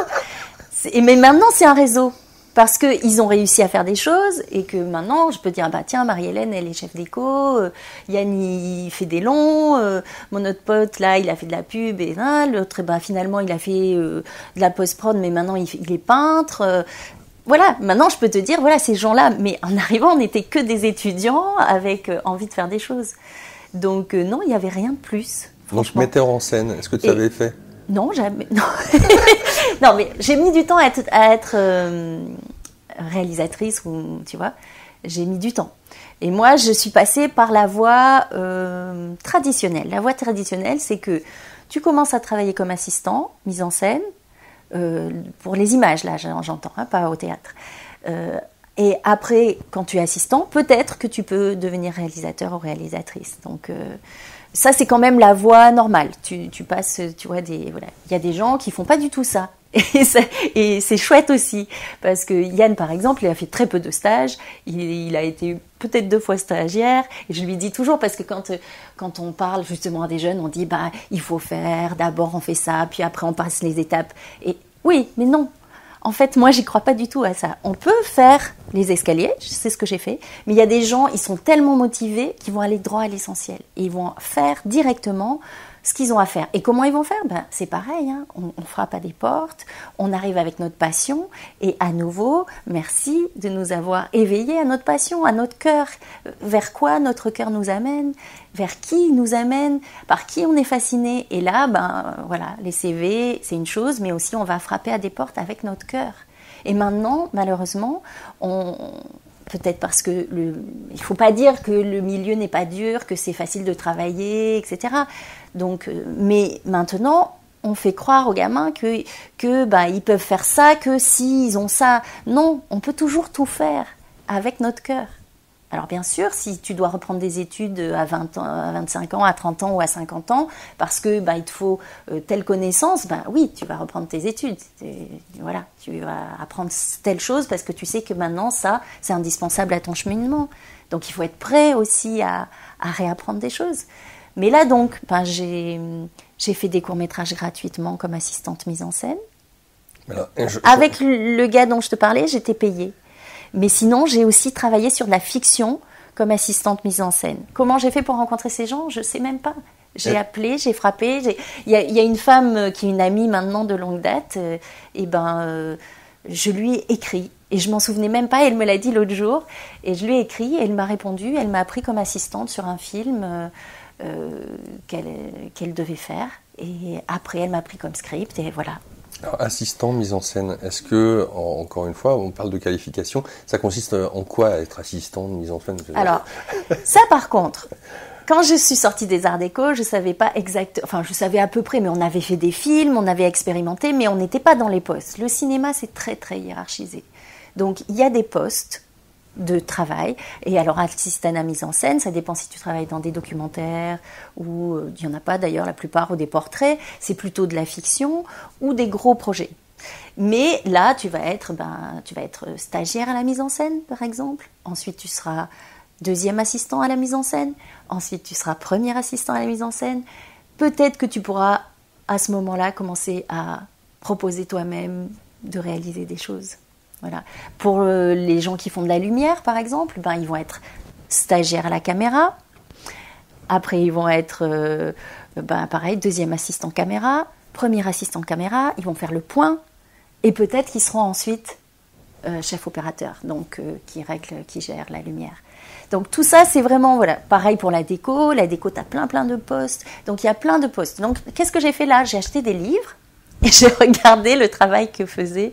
Mais maintenant, c'est un réseau. Parce qu'ils ont réussi à faire des choses et que maintenant, je peux dire, tiens, Marie-Hélène, elle est chef déco, Yann, il fait des longs, mon autre pote, là, il a fait de la pub, et l'autre, finalement, il a fait de la post-prod, mais maintenant, il est peintre. Voilà, maintenant, je peux te dire, voilà, ces gens-là, mais en arrivant, on n'était que des étudiants avec envie de faire des choses. Donc, non, il n'y avait rien de plus. Donc, metteur en scène, est-ce que tu avais fait ? Non, jamais. Non. Non, mais j'ai mis du temps à être réalisatrice, ou tu vois, j'ai mis du temps. Et moi, je suis passée par la voie traditionnelle. La voie traditionnelle, c'est que tu commences à travailler comme assistant, mise en scène, pour les images, là, j'entends, pas au théâtre. Et après, quand tu es assistant, peut-être que tu peux devenir réalisateur ou réalisatrice. Donc, ça, c'est quand même la voie normale. Tu passes, tu vois, voilà. Il y a des gens qui font pas du tout ça. Et c'est chouette aussi. Parce que Yann, par exemple, il a fait très peu de stages. Il a été peut-être 2 fois stagiaire. Et je lui dis toujours, parce que quand on parle justement à des jeunes, on dit, il faut faire, d'abord on fait ça, puis après on passe les étapes. Et oui, mais non. En fait, moi, j'y crois pas du tout à ça. On peut faire les escaliers, c'est ce que j'ai fait, mais il y a des gens, ils sont tellement motivés qu'ils vont aller droit à l'essentiel. Et ils vont faire directement ce qu'ils ont à faire. Et comment ils vont faire ? C'est pareil, hein. On frappe à des portes, on arrive avec notre passion, et à nouveau, merci de nous avoir éveillés à notre passion, à notre cœur. Vers quoi notre cœur nous amène ? Vers qui il nous amène ? Par qui on est fasciné ? Et là, voilà, les CV, c'est une chose, mais aussi on va frapper à des portes avec notre cœur. Et maintenant, malheureusement, peut-être parce que il faut pas dire que le milieu n'est pas dur, que c'est facile de travailler, etc. Donc, mais maintenant, on fait croire aux gamins que ils peuvent faire ça, que s'ils ont ça. Non, on peut toujours tout faire avec notre cœur. Alors bien sûr, si tu dois reprendre des études à 20 ans, à 25 ans, à 30 ans ou à 50 ans, parce que il te faut telle connaissance, oui, tu vas reprendre tes études. Voilà, tu vas apprendre telle chose parce que tu sais que maintenant, ça, c'est indispensable à ton cheminement. Donc il faut être prêt aussi à réapprendre des choses. Mais là donc, j'ai fait des courts-métrages gratuitement comme assistante mise en scène. Alors, avec le gars dont je te parlais, j'étais payée. Mais sinon, j'ai aussi travaillé sur de la fiction comme assistante mise en scène. Comment j'ai fait pour rencontrer ces gens ? Je ne sais même pas. J'ai appelé, j'ai frappé. Il y a une femme qui est une amie maintenant de longue date. Je lui ai écrit. Et je m'en souvenais même pas. Elle me l'a dit l'autre jour. Et je lui ai écrit. Et elle m'a répondu. Elle m'a pris comme assistante sur un film qu'elle devait faire. Et après, elle m'a pris comme script. Et voilà. Alors, assistant, mise en scène, est-ce que, encore une fois, on parle de qualification, ça consiste en quoi être assistant, mise en scène? Alors, ça par contre, quand je suis sortie des Arts Déco, je savais pas exactement, enfin je savais à peu près, mais on avait fait des films, on avait expérimenté, mais on n'était pas dans les postes. Le cinéma, c'est très très hiérarchisé. Donc, il y a des postes de travail. Et alors, assistant à la mise en scène, ça dépend si tu travailles dans des documentaires ou il n'y en a pas d'ailleurs la plupart, ou des portraits. C'est plutôt de la fiction ou des gros projets. Mais là, tu vas être stagiaire à la mise en scène, par exemple. Ensuite, tu seras deuxième assistant à la mise en scène. Ensuite, tu seras premier assistant à la mise en scène. Peut-être que tu pourras, à ce moment-là, commencer à proposer toi-même de réaliser des choses. Voilà. Pour les gens qui font de la lumière, par exemple, ils vont être stagiaires à la caméra. Après, ils vont être, pareil, deuxième assistant caméra, premier assistant caméra. Ils vont faire le point. Et peut-être qu'ils seront ensuite chef opérateur, donc qui gère la lumière. Donc tout ça, c'est vraiment, voilà, pareil pour la déco. La déco, tu as plein de postes. Donc il y a plein de postes. Donc qu'est-ce que j'ai fait là? J'ai acheté des livres et j'ai regardé le travail que faisait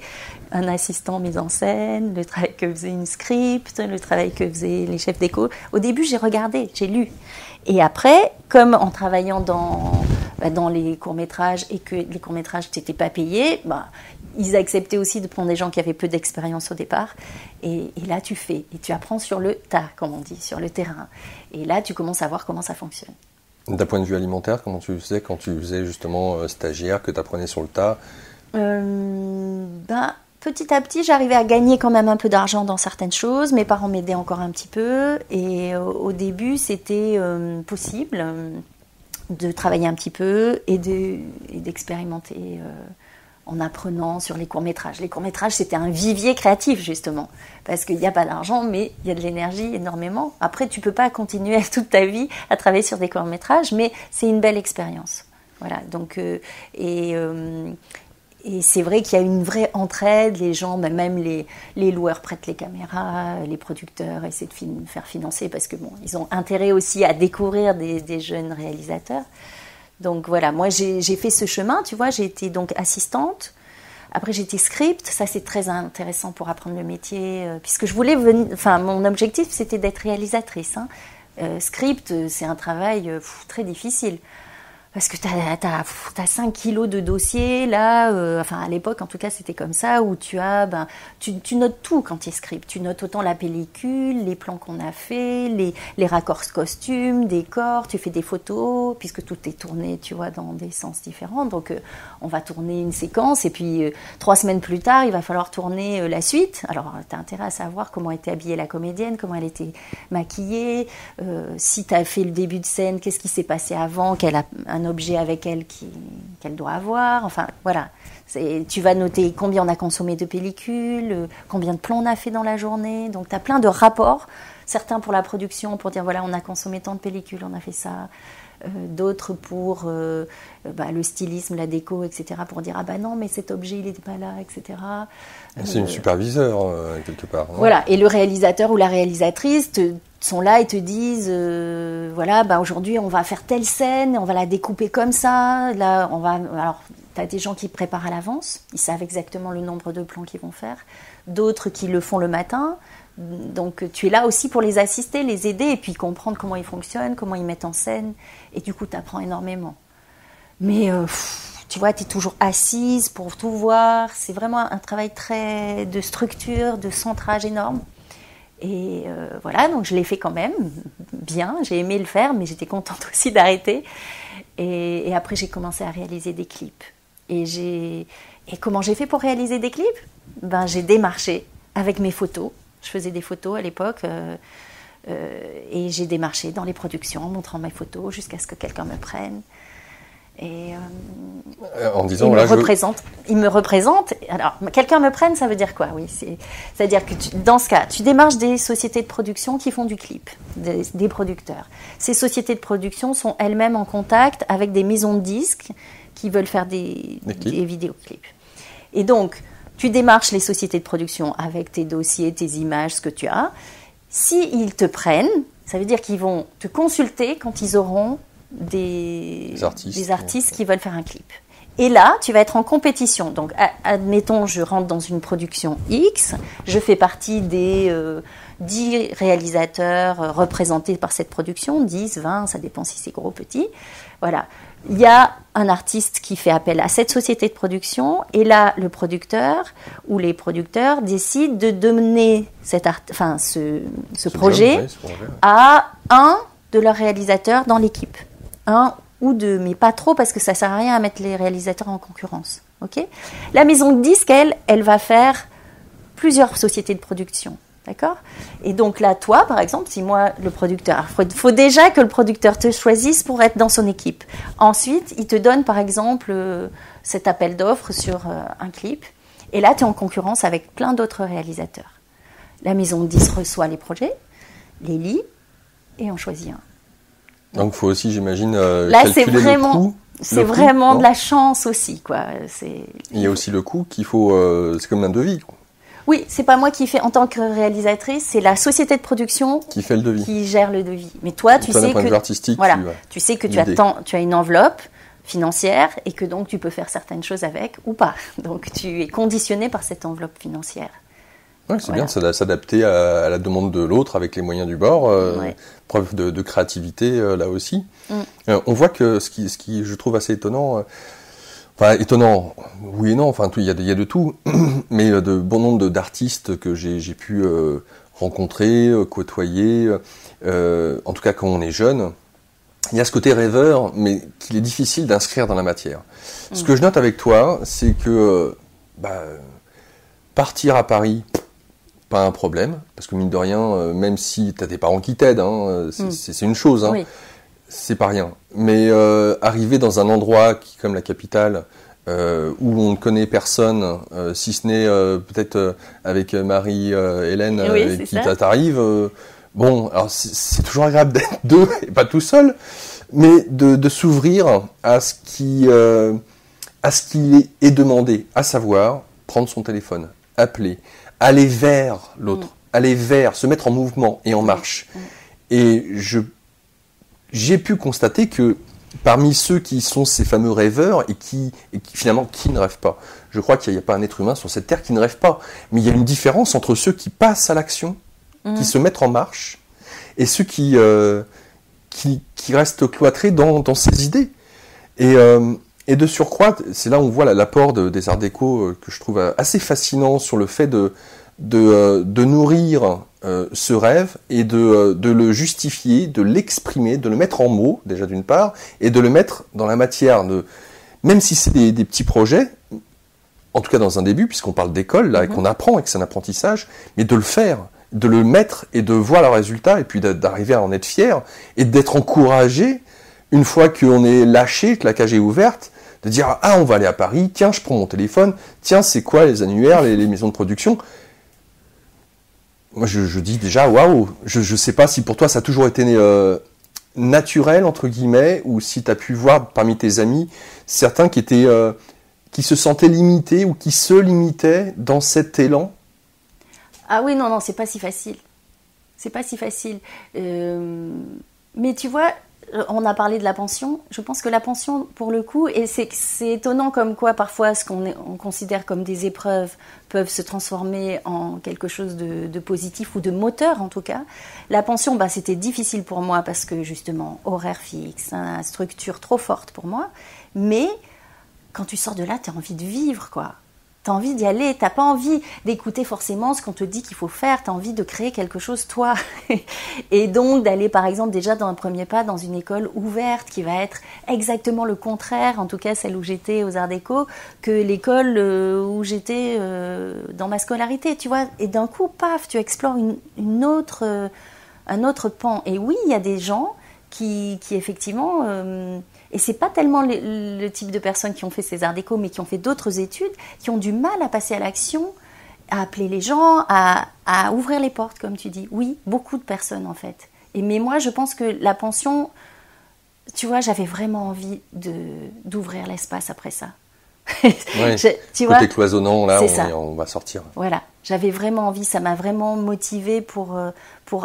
un assistant mise en scène, le travail que faisait une script, le travail que faisaient les chefs déco. Au début, j'ai regardé, j'ai lu. Et après, comme en travaillant dans les courts-métrages et que les courts-métrages n'étaient pas payés, ils acceptaient aussi de prendre des gens qui avaient peu d'expérience au départ. Et là, tu fais. Et tu apprends sur le tas, comme on dit, sur le terrain. Et là, tu commences à voir comment ça fonctionne. D'un point de vue alimentaire, comment tu faisais quand tu faisais justement stagiaire, que tu apprenais sur le tas? Petit à petit, j'arrivais à gagner quand même un peu d'argent dans certaines choses. Mes parents m'aidaient encore un petit peu. Et au début, c'était possible de travailler un petit peu et d'expérimenter en apprenant sur les courts-métrages. Les courts-métrages, c'était un vivier créatif, justement. Parce qu'il n'y a pas d'argent, mais il y a de l'énergie énormément. Après, tu ne peux pas continuer toute ta vie à travailler sur des courts-métrages, mais c'est une belle expérience. Voilà. Donc, et c'est vrai qu'il y a une vraie entraide, les gens, même les loueurs prêtent les caméras, les producteurs essaient de faire financer parce que ils ont intérêt aussi à découvrir des jeunes réalisateurs. Donc voilà, moi j'ai fait ce chemin, tu vois, j'ai été donc assistante. Après j'ai été script, ça c'est très intéressant pour apprendre le métier, puisque je voulais mon objectif c'était d'être réalisatrice. Script, c'est un travail très difficile. Parce que t'as 5 kilos de dossiers, là, à l'époque, en tout cas, c'était comme ça, où tu notes tout quand tu es script. Tu notes autant la pellicule, les plans qu'on a fait, les raccords costumes, décors, tu fais des photos, puisque tout est tourné, tu vois, dans des sens différents. Donc, on va tourner une séquence, et puis 3 semaines plus tard, il va falloir tourner la suite. Alors, tu as intérêt à savoir comment était habillée la comédienne, comment elle était maquillée, si tu as fait le début de scène, qu'est-ce qui s'est passé avant, qu'elle a un objet avec elle qu'elle doit avoir. Enfin, voilà. Tu vas noter combien on a consommé de pellicules, combien de plans on a fait dans la journée. Donc, tu as plein de rapports. Certains pour la production, pour dire, voilà, on a consommé tant de pellicules, on a fait ça. D'autres pour le stylisme, la déco, etc. Pour dire, ah non, mais cet objet, il n'était pas là, etc. C'est une superviseur, quelque part. Non? Voilà. Et le réalisateur ou la réalisatrice sont là et te disent aujourd'hui on va faire telle scène, on va la découper comme ça. Là, alors, tu as des gens qui préparent à l'avance, ils savent exactement le nombre de plans qu'ils vont faire. D'autres qui le font le matin. Donc, tu es là aussi pour les assister, les aider et puis comprendre comment ils fonctionnent, comment ils mettent en scène. Et du coup, tu apprends énormément. Mais tu vois, tu es toujours assise pour tout voir. C'est vraiment un travail très de structure, de centrage énorme. Et voilà, donc je l'ai fait quand même bien. J'ai aimé le faire, mais j'étais contente aussi d'arrêter. Et après, j'ai commencé à réaliser des clips. Et comment j'ai fait pour réaliser des clips? J'ai démarché avec mes photos. Je faisais des photos à l'époque. Et j'ai démarché dans les productions en montrant mes photos jusqu'à ce que quelqu'un me prenne. Et en disant, il me représente. Alors, quelqu'un me prenne, ça veut dire quoi? Oui, c'est-à-dire que dans ce cas, tu démarches des sociétés de production qui font du clip, des producteurs. Ces sociétés de production sont elles-mêmes en contact avec des maisons de disques qui veulent faire des vidéoclips. Et donc, tu démarches les sociétés de production avec tes dossiers, tes images, ce que tu as. S'ils te prennent, ça veut dire qu'ils vont te consulter quand ils auront des artistes qui veulent faire un clip. Et là, tu vas être en compétition. Donc, admettons, je rentre dans une production X, je fais partie des 10 réalisateurs représentés par cette production, 10, 20, ça dépend si c'est gros, petit. Voilà. Il y a un artiste qui fait appel à cette société de production, et là, le producteur ou les producteurs décident de donner ce projet à un de leurs réalisateurs dans l'équipe. Un ou deux, mais pas trop parce que ça sert à rien à mettre les réalisateurs en concurrence. Okay ? La maison de disques, elle va faire plusieurs sociétés de production. D'accord ? Et donc là, toi, par exemple, si moi, le producteur, il faut déjà que le producteur te choisisse pour être dans son équipe. Ensuite, il te donne, par exemple, cet appel d'offres sur un clip. Et là, tu es en concurrence avec plein d'autres réalisateurs. La maison de disques reçoit les projets, les lit, et on choisit un. Donc, il faut aussi, j'imagine, là, calculer le coût. C'est vraiment de la chance aussi, quoi. Il y a aussi le coût qu'il faut... c'est comme un devis, quoi. Oui, c'est pas moi qui fais en tant que réalisatrice, c'est la société de production qui fait le devis, qui gère le devis. Mais toi, tu sais que artistique, tu sais que tu as une enveloppe financière et que donc tu peux faire certaines choses avec ou pas. Donc tu es conditionné par cette enveloppe financière. Oui, c'est bien de s'adapter à la demande de l'autre avec les moyens du bord. Preuve de créativité là aussi. On voit que ce qui je trouve assez étonnant. Enfin, étonnant, oui et non, enfin, il y a de tout, mais de bon nombre d'artistes que j'ai pu rencontrer, côtoyer, en tout cas quand on est jeune, il y a ce côté rêveur, mais qu'il est difficile d'inscrire dans la matière. Ce que je note avec toi, c'est que partir à Paris, pas un problème, parce que mine de rien, même si tu as tes parents qui t'aident, c'est une chose, oui. C'est pas rien. Mais arriver dans un endroit comme la capitale, où on ne connaît personne, si ce n'est peut-être avec Marie-Hélène qui t'arrive, bon, alors c'est toujours agréable d'être deux et pas tout seul, mais de s'ouvrir à ce qui est demandé, à savoir prendre son téléphone, appeler, aller vers l'autre, se mettre en mouvement et en marche. Et j'ai pu constater que parmi ceux qui sont ces fameux rêveurs et qui finalement qui ne rêvent pas, je crois qu'il n'y a pas un être humain sur cette terre qui ne rêve pas, mais il y a une différence entre ceux qui passent à l'action, qui se mettent en marche, et ceux qui restent cloîtrés dans ces idées. Et de surcroît, c'est là où on voit l'apport des arts déco que je trouve assez fascinant sur le fait de nourrir ce rêve et de le justifier, de l'exprimer, de le mettre en mots, déjà d'une part, et de le mettre dans la matière. Même si c'est des petits projets, en tout cas dans un début, puisqu'on parle d'école, là, et qu'on apprend, et que c'est un apprentissage, mais de le faire, de le mettre et de voir le résultat, et puis d'arriver à en être fier, et d'être encouragé, une fois qu'on est lâché, que la cage est ouverte, de dire « Ah, on va aller à Paris, tiens, je prends mon téléphone, tiens, c'est quoi les annuaires, les maisons de production ?» Moi, je dis déjà, waouh, je sais pas si pour toi ça a toujours été naturel, entre guillemets, ou si tu as pu voir parmi tes amis certains qui se sentaient limités ou qui se limitaient dans cet élan. Ah oui, non, c'est pas si facile. C'est pas si facile. Mais tu vois, on a parlé de la pension. Je pense que la pension, pour le coup, et c'est étonnant comme quoi parfois ce qu'on considère comme des épreuves peuvent se transformer en quelque chose de positif ou de moteur en tout cas. La pension, c'était difficile pour moi parce que justement, horaire fixe, structure trop forte pour moi. Mais quand tu sors de là, tu as envie de vivre, quoi. Tu as envie d'y aller, tu n'as pas envie d'écouter forcément ce qu'on te dit qu'il faut faire, tu as envie de créer quelque chose toi. Et donc d'aller par exemple déjà dans un premier pas dans une école ouverte qui va être exactement le contraire, en tout cas celle où j'étais aux Arts Déco, que l'école où j'étais dans ma scolarité, tu vois. Et d'un coup, paf, tu explores un autre pan. Et oui, il y a des gens qui effectivement... Et c'est pas tellement le type de personnes qui ont fait ces arts déco, mais qui ont fait d'autres études, qui ont du mal à passer à l'action, à appeler les gens, à ouvrir les portes, comme tu dis. Oui, beaucoup de personnes en fait. Mais moi, je pense que la pension, tu vois, j'avais vraiment envie d'ouvrir l'espace après ça. Ouais, tu vois, côté cloisonnant, là, on va sortir. Voilà, j'avais vraiment envie, ça m'a vraiment motivée pour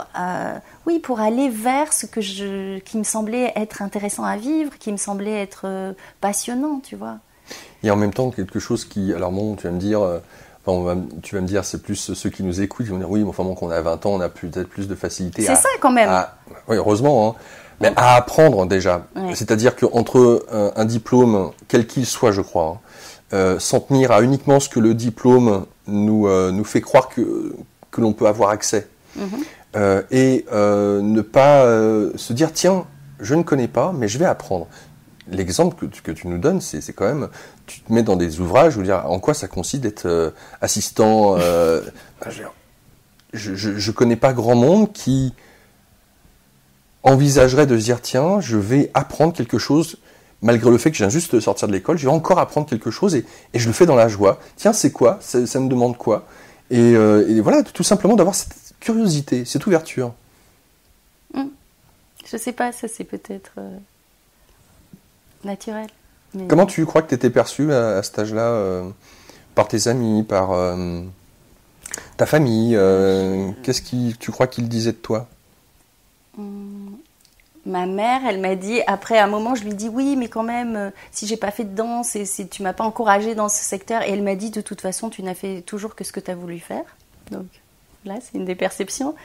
aller vers ce qui me semblait être intéressant à vivre, qui me semblait être passionnant, tu vois. Et en même temps, quelque chose qui... Alors bon, tu vas me dire... tu vas me dire, c'est plus ceux qui nous écoutent, ils vont dire, oui, mais enfin, bon, qu'on a 20 ans, on a peut-être plus de facilité. C'est ça, quand même. Oui, heureusement, hein. Mais à apprendre déjà. Ouais. C'est-à-dire qu'entre un diplôme, quel qu'il soit, je crois, s'en tenir à uniquement ce que le diplôme nous fait croire que l'on peut avoir accès. Et ne pas se dire, tiens, je ne connais pas, mais je vais apprendre. L'exemple que tu nous donnes, c'est quand même, tu te mets dans des ouvrages, je veux dire, en quoi ça consiste d'être assistant. Je connais pas grand monde qui envisagerait de se dire, tiens, je vais apprendre quelque chose, malgré le fait que je viens juste de sortir de l'école, je vais encore apprendre quelque chose et je le fais dans la joie. Tiens, c'est quoi ? Ça me demande quoi ? Et voilà, tout simplement d'avoir cette curiosité, cette ouverture. Je sais pas, ça c'est peut-être naturel. Mais... Comment tu crois que tu étais perçue à cet âge-là par tes amis, par ta famille qu'est-ce tu crois qu'ils disaient de toi ? Ma mère, elle m'a dit, après un moment, je lui dis oui, mais quand même, si j'ai pas fait de danse et si tu m'as pas encouragée dans ce secteur, et elle m'a dit de toute façon, tu n'as fait toujours que ce que tu as voulu faire. Donc là, c'est une des perceptions.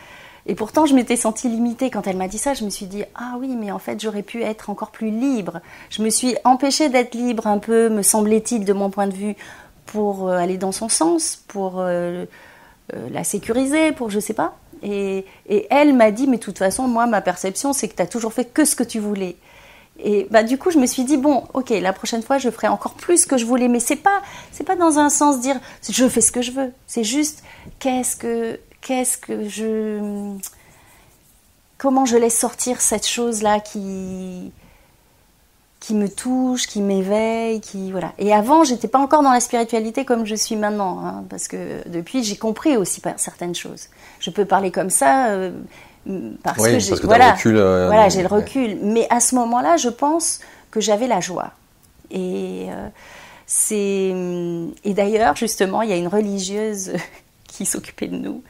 Et pourtant, je m'étais sentie limitée quand elle m'a dit ça. Je me suis dit, ah oui, mais en fait, j'aurais pu être encore plus libre. Je me suis empêchée d'être libre un peu, me semblait-il, de mon point de vue, pour aller dans son sens, pour la sécuriser, pour je sais pas. Et elle m'a dit, mais de toute façon, moi, ma perception, c'est que tu as toujours fait que ce que tu voulais. Et bah, du coup, je me suis dit, bon, ok, la prochaine fois, je ferai encore plus ce que je voulais. Mais c'est pas dans un sens dire, je fais ce que je veux. C'est juste, comment je laisse sortir cette chose-là qui me touche, qui m'éveille, voilà. Et avant, j'étais pas encore dans la spiritualité comme je suis maintenant, hein, parce que depuis, j'ai compris aussi certaines choses. Je peux parler comme ça parce que j'ai le recul. Voilà, j'ai le recul. Mais à ce moment-là, je pense que j'avais la joie. Et d'ailleurs, justement, il y a une religieuse qui s'occupait de nous.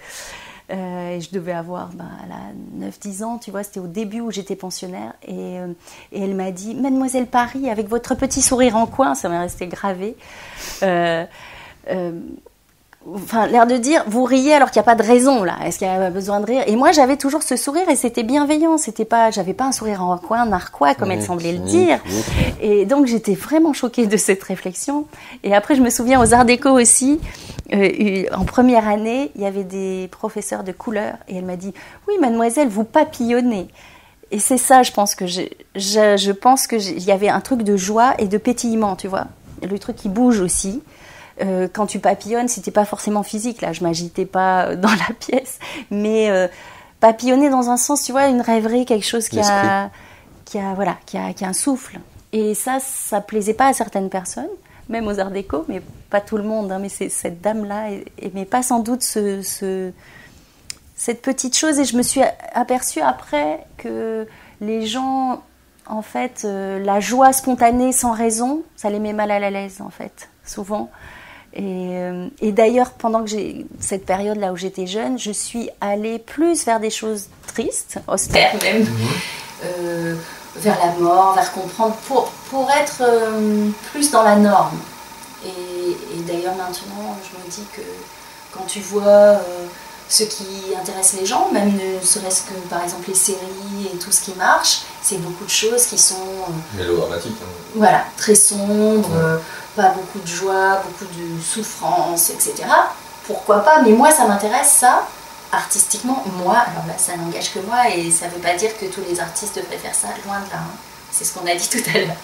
Et je devais avoir 9-10 ans, tu vois, c'était au début où j'étais pensionnaire. Et elle m'a dit, Mademoiselle Paris, avec votre petit sourire en coin, ça m'est resté gravé. Enfin, l'air de dire, vous riez alors qu'il n'y a pas de raison, là. Est-ce qu'il y a besoin de rire ? Et moi, j'avais toujours ce sourire et c'était bienveillant. J'avais pas un sourire en coin, narquois, comme elle semblait le dire. Et donc, j'étais vraiment choquée de cette réflexion. Et après, je me souviens aux Arts Déco aussi, en première année, il y avait des professeurs de couleur et elle m'a dit, oui, mademoiselle, vous papillonnez. Et c'est ça, je pense que je pense que il y avait un truc de joie et de pétillement, tu vois. Le truc qui bouge aussi. Quand tu papillonnes, c'était pas forcément physique, là, je m'agitais pas dans la pièce, mais papillonner dans un sens, tu vois, une rêverie, quelque chose qui a un souffle. Et ça plaisait pas à certaines personnes, même aux Arts Déco, mais pas tout le monde, hein, mais cette dame-là aimait pas sans doute cette petite chose, et je me suis aperçue après que les gens, en fait, la joie spontanée sans raison, ça les met mal à l'aise, en fait, souvent. Et d'ailleurs, pendant que j'ai cette période-là où j'étais jeune, je suis allée plus vers des choses tristes, austères même, vers la mort, vers comprendre, pour être plus dans la norme. Et d'ailleurs, maintenant, je me dis que quand tu vois ce qui intéresse les gens, même ne serait-ce que par exemple les séries et tout ce qui marche, c'est beaucoup de choses qui sont mélodramatiques. Voilà, très sombres. Pas beaucoup de joie, beaucoup de souffrance, etc. Pourquoi pas ? Mais moi, ça m'intéresse, ça, artistiquement. Moi, alors là, ça n'engage que moi, et ça ne veut pas dire que tous les artistes devraient faire ça, loin de là. Hein. C'est ce qu'on a dit tout à l'heure.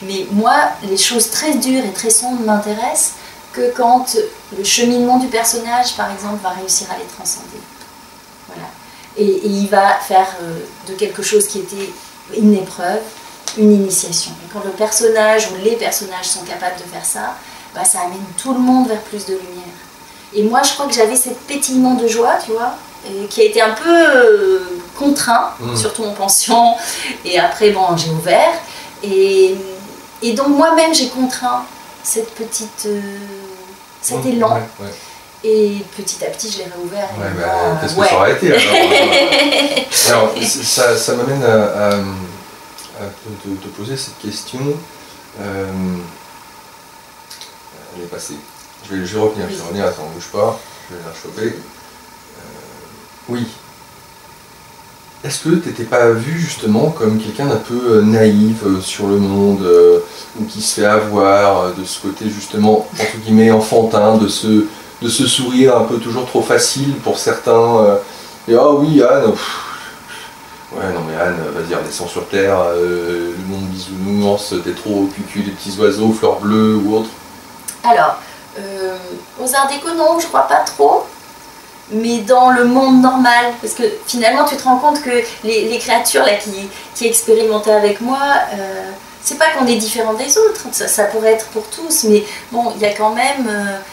Mais moi, les choses très dures et très sombres m'intéressent que quand le cheminement du personnage, par exemple, va réussir à les transcender. Voilà. Et il va faire de quelque chose qui était une épreuve, une initiation. Et quand le personnage ou les personnages sont capables de faire ça, bah, ça amène tout le monde vers plus de lumière. Et moi, je crois que j'avais ce pétillement de joie, tu vois, et qui a été un peu contraint, surtout en pension. Et après, bon, j'ai ouvert. Et donc, moi-même, j'ai contraint cette petite, cet élan. Ouais, ouais. Et petit à petit, je l'ai réouvert. Qu'est-ce que ça aurait été alors, ça m'amène à te poser cette question. Elle est passée. Je vais revenir, attends, bouge pas, je vais la choper. Oui. Est-ce que tu n'étais pas vu justement comme quelqu'un d'un peu naïf sur le monde, ou qui se fait avoir de ce côté justement, entre guillemets, enfantin, de ce sourire un peu toujours trop facile pour certains, et ah oui Anne, ouais non mais Anne, vas-y redescends sur terre, le monde bisounours, t'es trop cucu, les petits oiseaux, fleurs bleues ou autre. Alors, aux Arts Déco, non, je crois pas trop, mais dans le monde normal, parce que finalement tu te rends compte que les créatures là qui expérimentaient avec moi, c'est pas qu'on est différents des autres, ça pourrait être pour tous, mais bon, il y a quand même,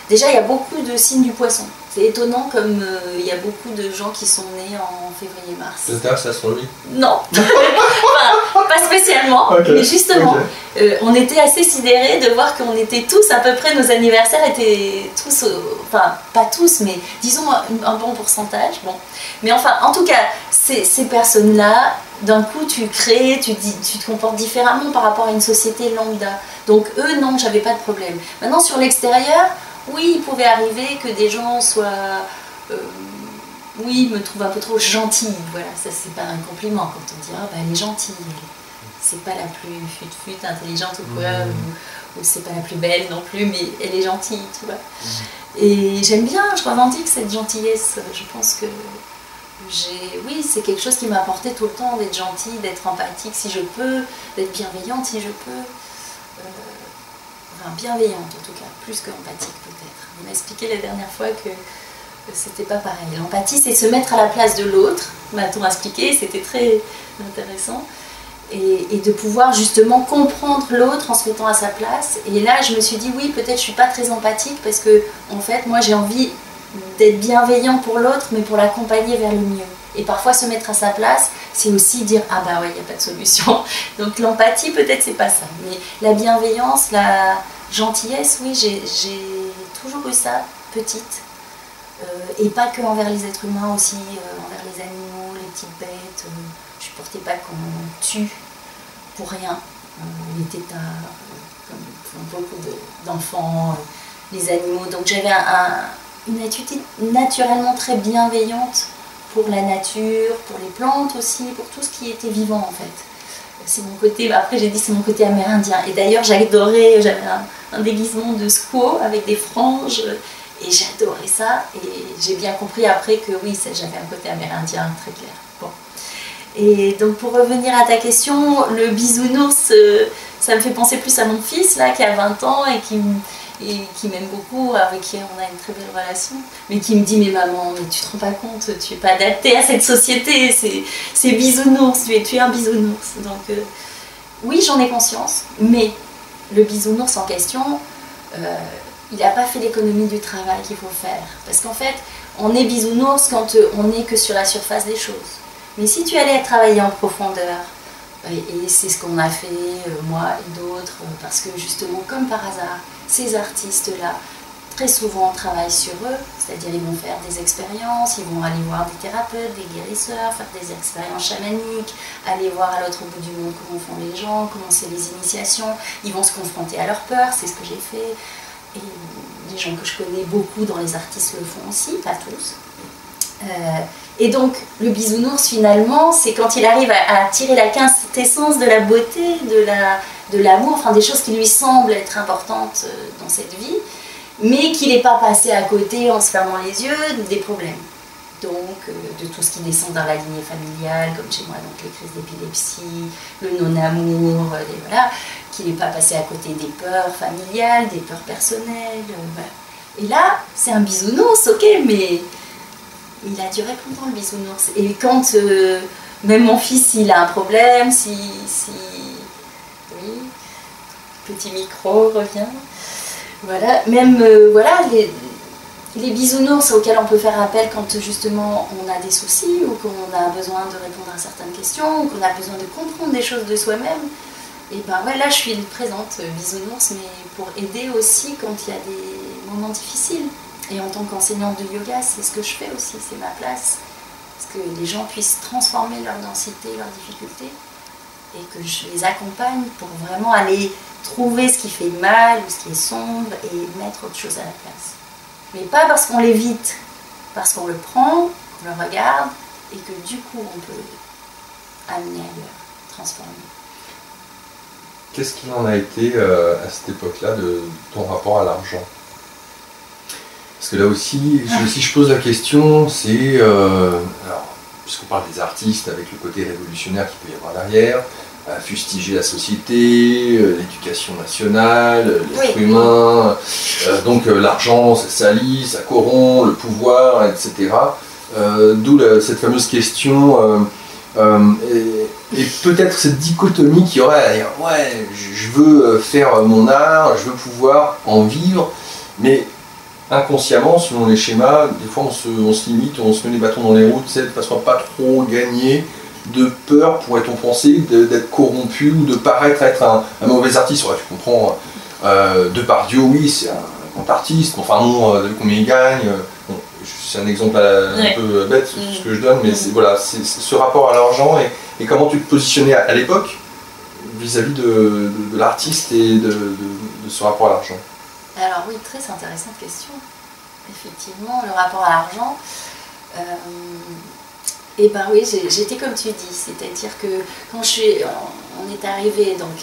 déjà il y a beaucoup de signes du poisson. C'est étonnant comme il y a beaucoup de gens qui sont nés en février-mars. Tu t'intéresses à l'astrologie? Non, enfin, pas spécialement, okay. Mais justement, on était assez sidérés de voir qu'on était tous, à peu près, nos anniversaires étaient tous, enfin pas tous, mais disons un bon pourcentage. Bon. Mais enfin, en tout cas, ces personnes-là, d'un coup tu crées, tu te comportes différemment par rapport à une société lambda. Donc eux, non, j'avais pas de problème. Maintenant, sur l'extérieur, oui, il pouvait arriver que des gens soient, oui, me trouvent un peu trop gentille. Voilà, ça c'est pas un compliment quand on dit ah bah elle est gentille, c'est pas la plus fut intelligente ou quoi, ou c'est pas la plus belle non plus, mais elle est gentille, tu vois. Et j'aime bien, je revendique cette gentillesse. Je pense que oui, c'est quelque chose qui m'a apporté tout le temps, d'être gentille, d'être empathique si je peux, d'être bienveillante si je peux. Enfin, bienveillante en tout cas, plus que empathique peut-être. On m'a expliqué la dernière fois que c'était pas pareil. L'empathie, c'est se mettre à la place de l'autre, m'a-t-on expliqué, c'était très intéressant. Et de pouvoir justement comprendre l'autre en se mettant à sa place. Et là, je me suis dit, oui, peut-être je suis pas très empathique parce que, en fait, moi j'ai envie d'être bienveillant pour l'autre, mais pour l'accompagner vers le mieux. Et parfois, se mettre à sa place, c'est aussi dire « Ah bah ouais, il n'y a pas de solution ». Donc l'empathie, peut-être, c'est pas ça. Mais la bienveillance, la gentillesse, oui, j'ai toujours eu ça, petite. Et pas que envers les êtres humains, aussi envers les animaux, les petites bêtes. Je supportais pas qu'on tue pour rien. Les tétards, comme beaucoup d'enfants, les animaux. Donc j'avais une attitude naturellement très bienveillante pour la nature, pour les plantes aussi, pour tout ce qui était vivant en fait. C'est mon côté, après j'ai dit c'est mon côté amérindien. Et d'ailleurs j'adorais, j'avais un déguisement de squaw avec des franges et j'adorais ça. Et j'ai bien compris après que oui, j'avais un côté amérindien très clair. Bon. Et donc pour revenir à ta question, le bisounours, ça me fait penser plus à mon fils là qui a 20 ans et qui m'aime beaucoup, avec qui on a une très belle relation, mais qui me dit mais maman, mais tu te rends pas compte, tu es pas adaptée à cette société, c'est bisounours, tu es un bisounours. Donc oui, j'en ai conscience, mais le bisounours en question, il n'a pas fait l'économie du travail qu'il faut faire, parce qu'en fait on est bisounours quand on n'est que sur la surface des choses. Mais si tu allais travailler en profondeur, et c'est ce qu'on a fait, moi et d'autres, parce que justement, comme par hasard, ces artistes-là, très souvent travaillent sur eux, c'est-à-dire ils vont faire des expériences, ils vont aller voir des thérapeutes, des guérisseurs, faire des expériences chamaniques, aller voir à l'autre bout du monde comment font les gens, comment c'est les initiations, ils vont se confronter à leurs peurs, c'est ce que j'ai fait. Et les gens que je connais beaucoup dans les artistes le font aussi, pas tous. Et donc le bisounours finalement c'est quand il arrive à tirer la quintessence de la beauté, de l'amour, enfin des choses qui lui semblent être importantes dans cette vie, mais qu'il n'est pas passé à côté en se fermant les yeux des problèmes. Donc de tout ce qui descend dans la lignée familiale, comme chez moi, donc les crises d'épilepsie, le non-amour, voilà, qu'il n'est pas passé à côté des peurs familiales, des peurs personnelles. Voilà. Et là, c'est un bisounours, ok, mais il a duré longtemps le bisounours. Et quand même mon fils, s'il a un problème, Oui. Petit micro revient. Voilà. Même voilà, les bisounours auxquels on peut faire appel quand justement on a des soucis ou qu'on a besoin de répondre à certaines questions ou qu'on a besoin de comprendre des choses de soi-même. Et ben ouais, là je suis présente, bisounours, mais pour aider aussi quand il y a des moments difficiles. Et en tant qu'enseignante de yoga, c'est ce que je fais aussi, c'est ma place. Parce que les gens puissent transformer leur densité, leurs difficultés, et que je les accompagne pour vraiment aller trouver ce qui fait mal ou ce qui est sombre et mettre autre chose à la place. Mais pas parce qu'on l'évite, parce qu'on le prend, on le regarde, et que du coup on peut amener ailleurs, transformer. Qu'est-ce qu'il en a été à cette époque-là de ton rapport à l'argent? Parce que là aussi, si je pose la question, c'est, puisqu'on parle des artistes avec le côté révolutionnaire qu'il peut y avoir derrière, fustiger la société, l'éducation nationale, l'être humain, donc l'argent ça salit, ça corrompt, le pouvoir, etc. D'où cette fameuse question, et peut-être cette dichotomie qui aurait à dire, ouais, je veux faire mon art, je veux pouvoir en vivre, mais inconsciemment, selon les schémas, des fois on se limite, on se met les bâtons dans les roues, de façon à pas trop gagner, de peur, pourrait-on penser, d'être corrompu ou de paraître être un mauvais artiste. Ouais, tu comprends, Depardieu, oui, c'est un grand artiste, enfin non, vu combien il gagne, bon, c'est un exemple un peu bête, ce que je donne, mais voilà, c'est ce rapport à l'argent et comment tu te positionnais à l'époque vis-à-vis de l'artiste et de ce rapport à l'argent. Alors oui, très intéressante question. Effectivement, le rapport à l'argent, et ben oui, j'étais comme tu dis, c'est-à-dire que quand on est arrivé, donc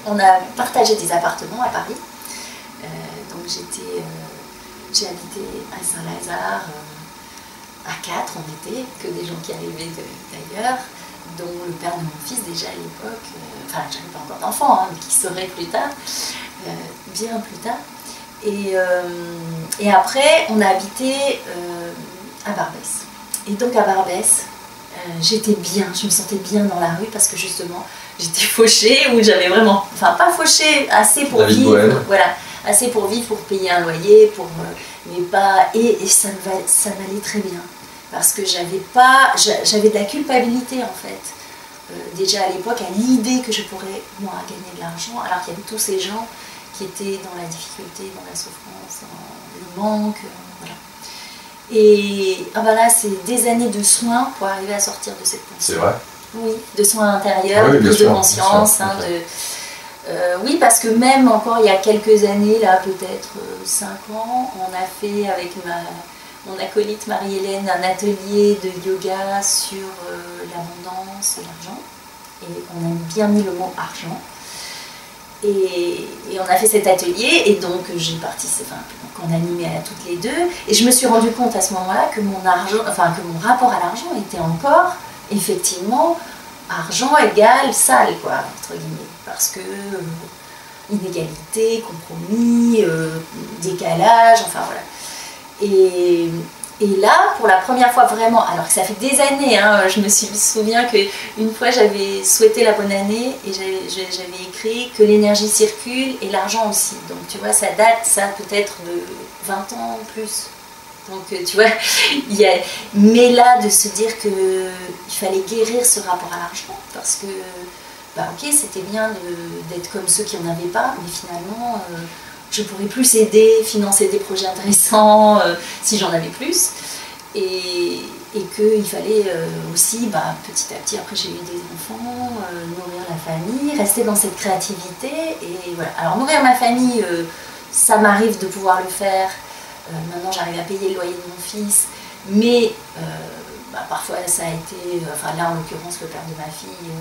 on a partagé des appartements à Paris, donc j'ai habité à Saint-Lazare, à 4 on était, que des gens qui arrivaient d'ailleurs, dont le père de mon fils déjà à l'époque, enfin j'avais pas encore d'enfant, mais qui saurait plus tard, bien plus tard. Et après, on a habité à Barbès. Et donc à Barbès, j'étais bien, je me sentais bien dans la rue parce que justement, j'étais fauchée ou j'avais vraiment, enfin pas fauchée, assez pour vivre, voilà, assez pour vivre, pour payer un loyer, mais pas, et ça m'allait très bien parce que j'avais de la culpabilité en fait. Déjà à l'époque, à l'idée que je pourrais moi gagner de l'argent, alors qu'il y avait tous ces gens qui étaient dans la difficulté, dans la souffrance, dans le manque, voilà. Et là, c'est des années de soins pour arriver à sortir de cette pensée. C'est vrai? Oui, de soins intérieurs, de prise de conscience. Oui, parce que même encore il y a quelques années, là peut-être 5 ans, on a fait avec mon acolyte Marie-Hélène un atelier de yoga sur l'abondance et l'argent. Et on a bien mis le mot argent. Et on a fait cet atelier et donc j'ai participé, qu'on animait toutes les deux et je me suis rendu compte à ce moment-là que mon rapport à l'argent était encore effectivement argent égale sale quoi, entre guillemets, parce que inégalité, compromis, décalage, enfin voilà. Et là, pour la première fois vraiment, alors que ça fait des années, je me souviens qu'une fois j'avais souhaité la bonne année et j'avais écrit que l'énergie circule et l'argent aussi. Donc tu vois, ça date, ça peut-être de 20 ans plus. Donc tu vois, mais là de se dire qu'il fallait guérir ce rapport à l'argent parce que, ok, c'était bien d'être comme ceux qui n'en avaient pas, mais finalement... je pourrais plus aider, financer des projets intéressants si j'en avais plus. Et qu'il fallait aussi, petit à petit, après j'ai eu des enfants, nourrir la famille, rester dans cette créativité. Et voilà. Alors nourrir ma famille, ça m'arrive de pouvoir le faire. Maintenant j'arrive à payer le loyer de mon fils. Mais parfois ça a été, là en l'occurrence le père de ma fille...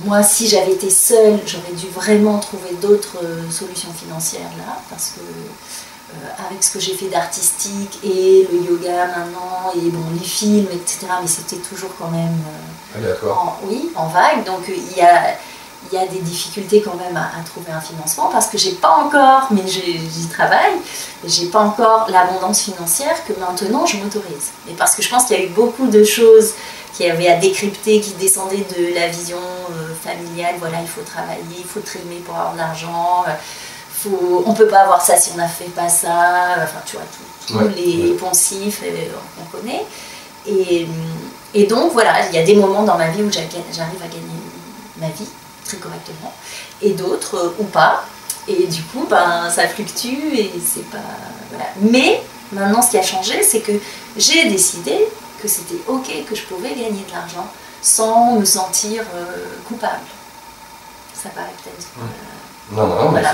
moi, si j'avais été seule, j'aurais dû vraiment trouver d'autres solutions financières là, parce que avec ce que j'ai fait d'artistique et le yoga maintenant, et bon, les films, etc., mais c'était toujours quand même en vague. Donc il y a des difficultés quand même à trouver un financement, parce que j'ai pas encore, mais j'y travaille, j'ai pas encore l'abondance financière que maintenant je m'autorise. Mais parce que je pense qu'il y a eu beaucoup de choses qui avait à décrypter, qui descendait de la vision familiale, voilà, il faut travailler, il faut trimer pour avoir de l'argent, on ne peut pas avoir ça si on n'a fait pas ça, enfin tu vois, tous les poncifs, on connaît. Et donc voilà, il y a des moments dans ma vie où j'arrive à gagner ma vie très correctement, et d'autres ou pas. Et du coup, ça fluctue et c'est pas... Voilà. Mais maintenant, ce qui a changé, c'est que j'ai décidé que c'était ok, que je pouvais gagner de l'argent sans me sentir coupable. Ça paraît peut-être... Non, voilà.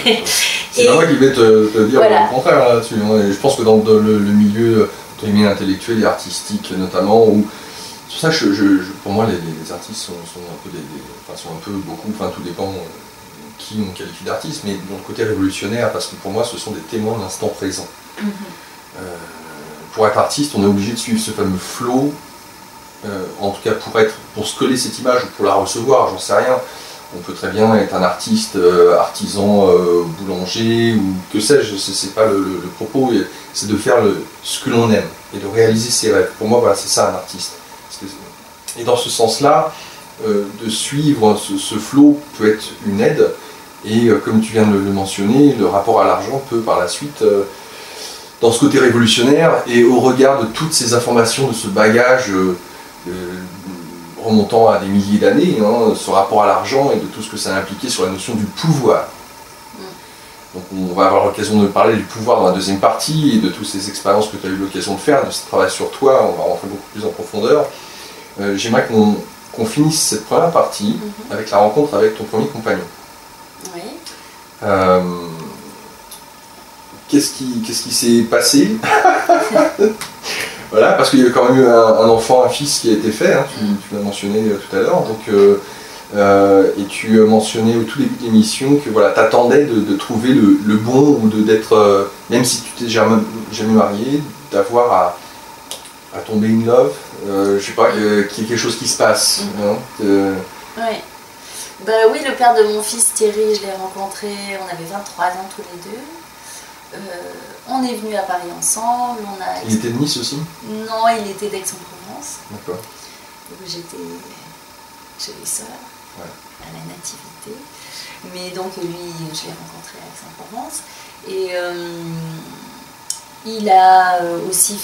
Mais c'est pas moi qui vais te dire le contraire là-dessus. Je pense que dans le milieu intellectuel et artistique notamment, où c'est pour ça que pour moi les artistes sont un peu beaucoup, tout dépend qui on qualifie d'artiste, mais dans le côté révolutionnaire, parce que pour moi ce sont des témoins de l'instant présent. Pour être artiste, on est obligé de suivre ce fameux flow, en tout cas pour se coller cette image ou pour la recevoir, j'en sais rien. On peut très bien être un artiste, artisan, boulanger, ou que sais-je, c'est pas le propos, c'est de faire ce que l'on aime et de réaliser ses rêves. Pour moi, voilà, c'est ça un artiste. Et dans ce sens-là, de suivre ce flow peut être une aide, et comme tu viens de le mentionner, le rapport à l'argent peut par la suite, dans ce côté révolutionnaire, et au regard de toutes ces informations, de ce bagage remontant à des milliers d'années, ce rapport à l'argent et de tout ce que ça a impliqué sur la notion du pouvoir. Donc on va avoir l'occasion de parler du pouvoir dans la deuxième partie, et de toutes ces expériences que tu as eu l'occasion de faire, de ce travail sur toi, on va rentrer beaucoup plus en profondeur. J'aimerais qu'on finisse cette première partie avec la rencontre avec ton premier compagnon. Oui. Qu'est-ce qui s'est passé? Voilà, parce qu'il y a quand même eu un enfant, un fils qui a été fait, tu l'as mentionné tout à l'heure, et tu mentionnais au tout début de l'émission que voilà, tu attendais de trouver le bon, ou d'être, même si tu t'es jamais marié, d'avoir à tomber in love, je sais pas, qu'il y ait quelque chose qui se passe. Oui. Oui, le père de mon fils Thierry, je l'ai rencontré, on avait 23 ans tous les deux. On est venus à Paris ensemble. Il était de Nice aussi? Non, il était d'Aix-en-Provence. D'accord. J'étais chez les sœurs, à la nativité. Mais donc lui, je l'ai rencontré à Aix-en-Provence. Et il a aussi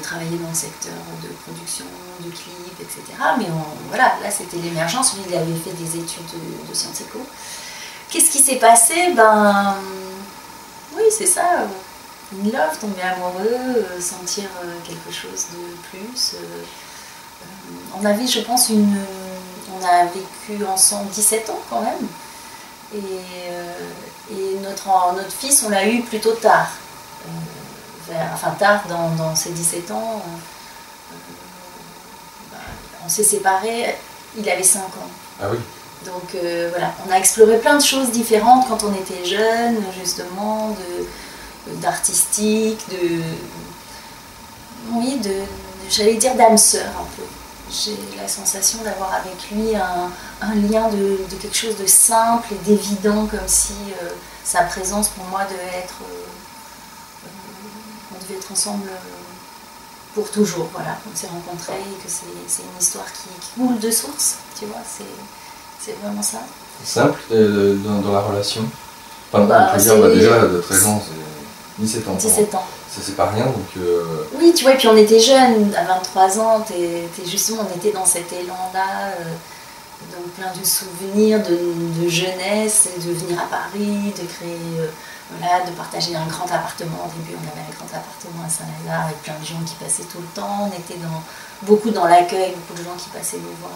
travaillé dans le secteur de production, de clips, etc. Mais voilà, là c'était l'émergence. Lui, il avait fait des études de Sciences Éco. Qu'est-ce qui s'est passé? Oui, c'est ça, in love, tomber amoureux, sentir quelque chose de plus. On avait, je pense, on a vécu ensemble 17 ans quand même. Et notre fils, on l'a eu plutôt tard. Tard dans ses 17 ans. On s'est séparés, il avait 5 ans. Ah oui. Donc voilà, on a exploré plein de choses différentes quand on était jeune, justement, d'artistique, j'allais dire d'âme sœur un peu. J'ai la sensation d'avoir avec lui un lien de quelque chose de simple et d'évident, comme si sa présence pour moi devait être... on devait être ensemble pour toujours, voilà. On s'est rencontrés et que c'est une histoire qui coule de source, tu vois, c'est vraiment ça. Simple dans la relation. Déjà de 13 ans, c'est 17 ans. 17 ans. C'est pas rien, donc... Oui, tu vois, et puis on était jeunes, à 23 ans, justement, on était dans cet élan-là, donc plein de souvenirs de jeunesse, de venir à Paris, de créer, de partager un grand appartement. Au début, on avait un grand appartement à Saint-Lazare avec plein de gens qui passaient tout le temps. On était beaucoup dans l'accueil, beaucoup de gens qui passaient nous voir.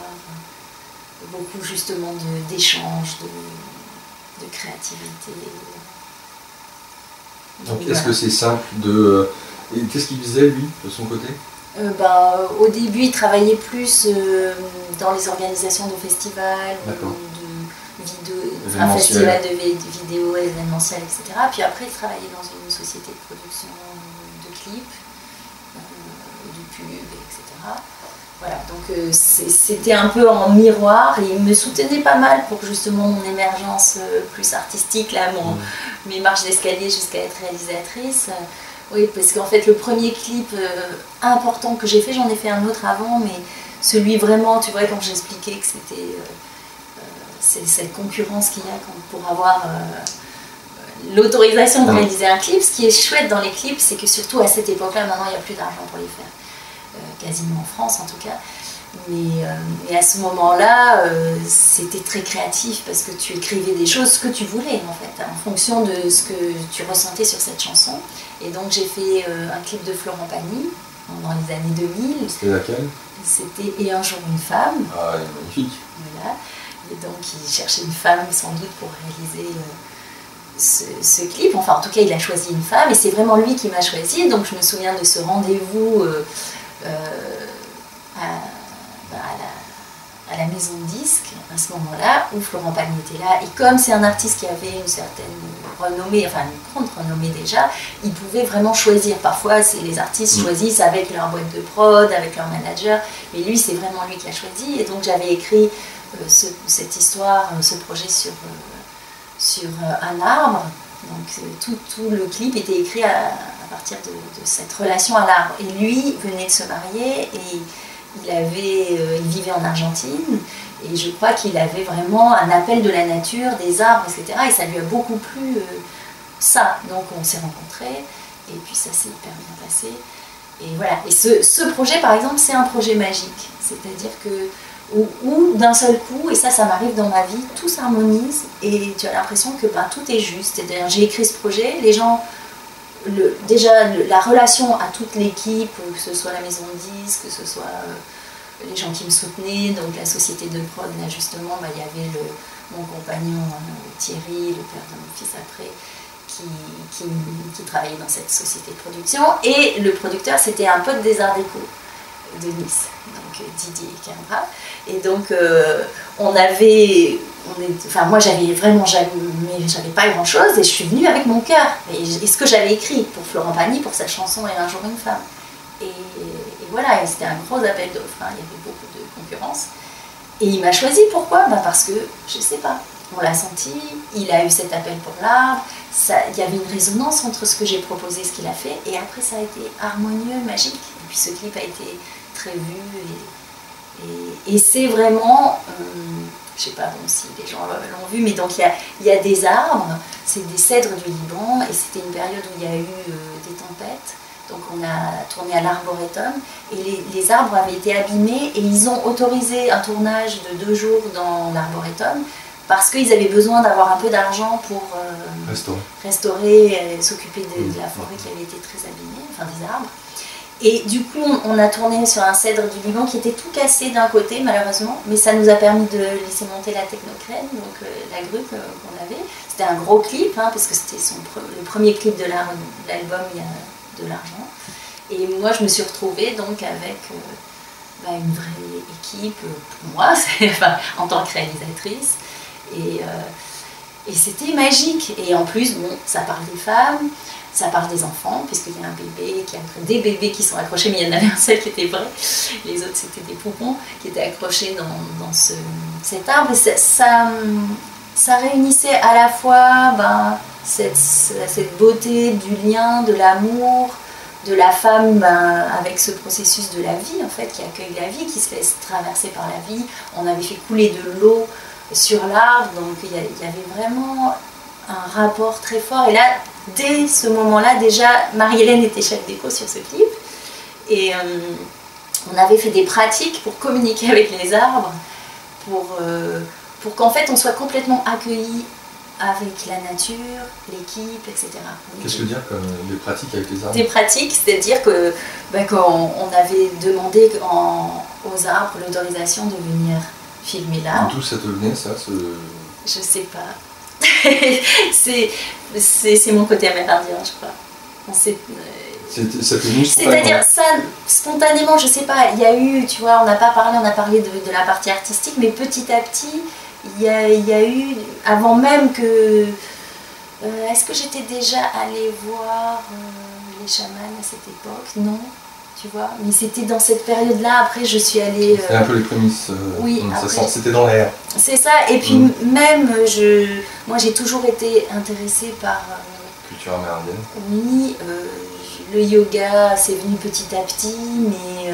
Beaucoup justement d'échanges, de créativité. Donc est-ce que c'est simple de... Et qu'est-ce qu'il faisait lui, de son côté? Au début, il travaillait plus dans les organisations de festivals, un festival de vidéos, événementiels, etc. Puis après, il travaillait dans une société de production de clips, de pub, etc. Voilà, donc c'était un peu en miroir, et il me soutenait pas mal pour justement mon émergence plus artistique, là, mes marches d'escalier jusqu'à être réalisatrice. Oui, parce qu'en fait, le premier clip important que j'ai fait, j'en ai fait un autre avant, mais celui vraiment, tu vois, quand j'expliquais que c'était cette concurrence qu'il y a pour avoir l'autorisation de réaliser un clip. Ce qui est chouette dans les clips, c'est que surtout à cette époque-là, maintenant il n'y a plus d'argent pour les faire, quasiment en France en tout cas. Mais à ce moment-là, c'était très créatif parce que tu écrivais des choses, ce que tu voulais en fait, en fonction de ce que tu ressentais sur cette chanson. Et donc j'ai fait un clip de Florent Pagny dans les années 2000. C'était laquelle? C'était Et un jour une femme. Ah, elle est magnifique. Voilà. Et donc il cherchait une femme sans doute pour réaliser ce clip. Enfin en tout cas il a choisi une femme et c'est vraiment lui qui m'a choisi. Donc je me souviens de ce rendez-vous à la maison de disques à ce moment-là où Florent Pagny était là. Et comme c'est un artiste qui avait une certaine renommée, enfin une grande renommée déjà, il pouvait vraiment choisir. Parfois les artistes choisissent avec leur boîte de prod, avec leur manager, mais lui c'est vraiment lui qui a choisi. Et donc j'avais écrit cette histoire, ce projet sur un arbre. Donc tout le clip était écrit à partir de cette relation à l'arbre. Et lui venait de se marier et il vivait en Argentine et je crois qu'il avait vraiment un appel de la nature, des arbres, etc. Et ça lui a beaucoup plu ça. Donc on s'est rencontrés et puis ça s'est hyper bien passé. Et voilà. Et ce projet par exemple, c'est un projet magique. C'est-à-dire que où d'un seul coup, et ça m'arrive dans ma vie, tout s'harmonise et tu as l'impression que tout est juste. C'est-à-dire j'ai écrit ce projet, les gens... la relation à toute l'équipe, que ce soit la maison de disques, que ce soit les gens qui me soutenaient, donc la société de prod, là justement, il y avait mon compagnon Thierry, le père de mon fils après, qui travaillait dans cette société de production, et le producteur c'était un pote des Arts Déco de Nice, donc Didier Camera, et donc moi j'avais pas grand chose et je suis venue avec mon cœur et ce que j'avais écrit pour Florent Pagny pour sa chanson Et un jour une femme et voilà, et c'était un gros appel d'offres, il y avait beaucoup de concurrence et il m'a choisi. Pourquoi? Parce que je sais pas, on l'a senti, il a eu cet appel pour l'arbre, il y avait une résonance entre ce que j'ai proposé et ce qu'il a fait et après ça a été harmonieux, magique et puis ce clip a été très vu et c'est vraiment je sais pas si les gens l'ont vu, mais donc il y a des arbres, c'est des cèdres du Liban, et c'était une période où il y a eu des tempêtes, donc on a tourné à l'Arboretum, et les arbres avaient été abîmés, et ils ont autorisé un tournage de 2 jours dans l'Arboretum, parce qu'ils avaient besoin d'avoir un peu d'argent pour restaurer, s'occuper de la forêt qui avait été très abîmée, enfin des arbres. Et du coup, on a tourné sur un cèdre du Liban qui était tout cassé d'un côté, malheureusement, mais ça nous a permis de laisser monter la technocrène, donc la grue qu'on avait. C'était un gros clip, parce que c'était le premier clip de l'album Il y a de l'argent. Et moi, je me suis retrouvée donc avec une vraie équipe pour moi, en tant que réalisatrice. Et c'était magique. Et en plus, ça parle des femmes. Ça parle des enfants, puisqu'il y a un bébé, des bébés qui sont accrochés, mais il y en avait un seul qui était vrai. Les autres, c'était des poupons qui étaient accrochés dans cet arbre. Et ça réunissait à la fois cette beauté du lien, de l'amour, de la femme avec ce processus de la vie, en fait, qui accueille la vie, qui se laisse traverser par la vie. On avait fait couler de l'eau sur l'arbre, donc il y avait vraiment un rapport très fort. Et là, dès ce moment-là, déjà, Marie-Hélène était chef déco sur ce clip. Et on avait fait des pratiques pour communiquer avec les arbres, pour qu'en fait, on soit complètement accueillis avec la nature, l'équipe, etc. Qu'est-ce que dire comme des pratiques avec les arbres? Des pratiques, c'est-à-dire qu'on avait demandé aux arbres l'autorisation de venir filmer là. D'où ça te venait, ça Je sais pas. c'est mon côté amérindien, je crois. C'est-à-dire ça, spontanément, je sais pas, il y a eu, tu vois, on a parlé de la partie artistique, mais petit à petit, il y a eu, avant même que... est-ce que j'étais déjà allée voir les chamans à cette époque? Non, tu vois, mais c'était dans cette période-là. Après, je suis allée... C'était un peu les prémices, oui, c'était dans l'air. C'est ça, et puis même, moi j'ai toujours été intéressée par... culture amérindienne. Oui, le yoga, c'est venu petit à petit, mais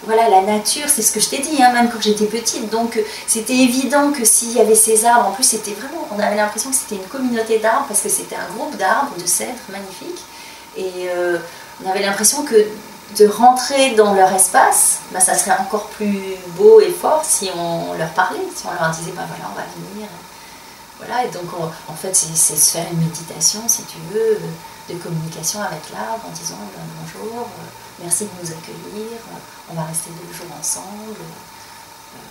voilà, la nature, c'est ce que je t'ai dit, hein, même quand j'étais petite. Donc c'était évident que s'il y avait ces arbres, en plus c'était vraiment, on avait l'impression que c'était une communauté d'arbres parce que c'était un groupe d'arbres, de cèdres magnifiques. Et on avait l'impression que de rentrer dans leur espace, bah, ça serait encore plus beau et fort si on leur parlait, si on leur disait, bah voilà, on va venir. Voilà, et donc en fait c'est se faire une méditation, si tu veux, de communication avec l'arbre en disant bonjour, merci de nous accueillir, on va rester 2 jours ensemble,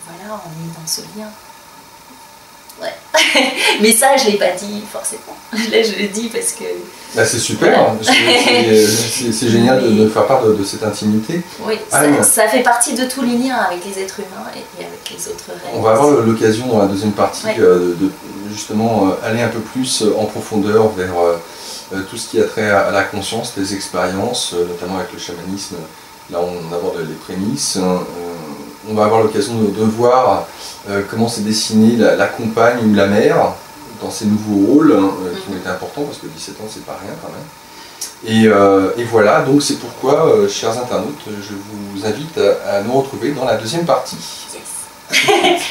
voilà, on est dans ce lien. Ouais. Mais ça, je ne l'ai pas dit forcément. Là, je le dis parce que... Bah, c'est super, voilà. C'est génial de faire part de cette intimité. Oui, ça fait partie de tous les liens avec les êtres humains et avec les autres règles. On va avoir l'occasion dans la deuxième partie de justement aller un peu plus en profondeur vers tout ce qui a trait à la conscience, les expériences, notamment avec le chamanisme. Là, on aborde les prémices. On va avoir l'occasion de voir comment s'est dessinée la compagne ou la mère dans ces nouveaux rôles qui ont été importants, parce que 17 ans, c'est pas rien quand même. Et voilà, donc c'est pourquoi, chers internautes, je vous invite à nous retrouver dans la deuxième partie. Yes.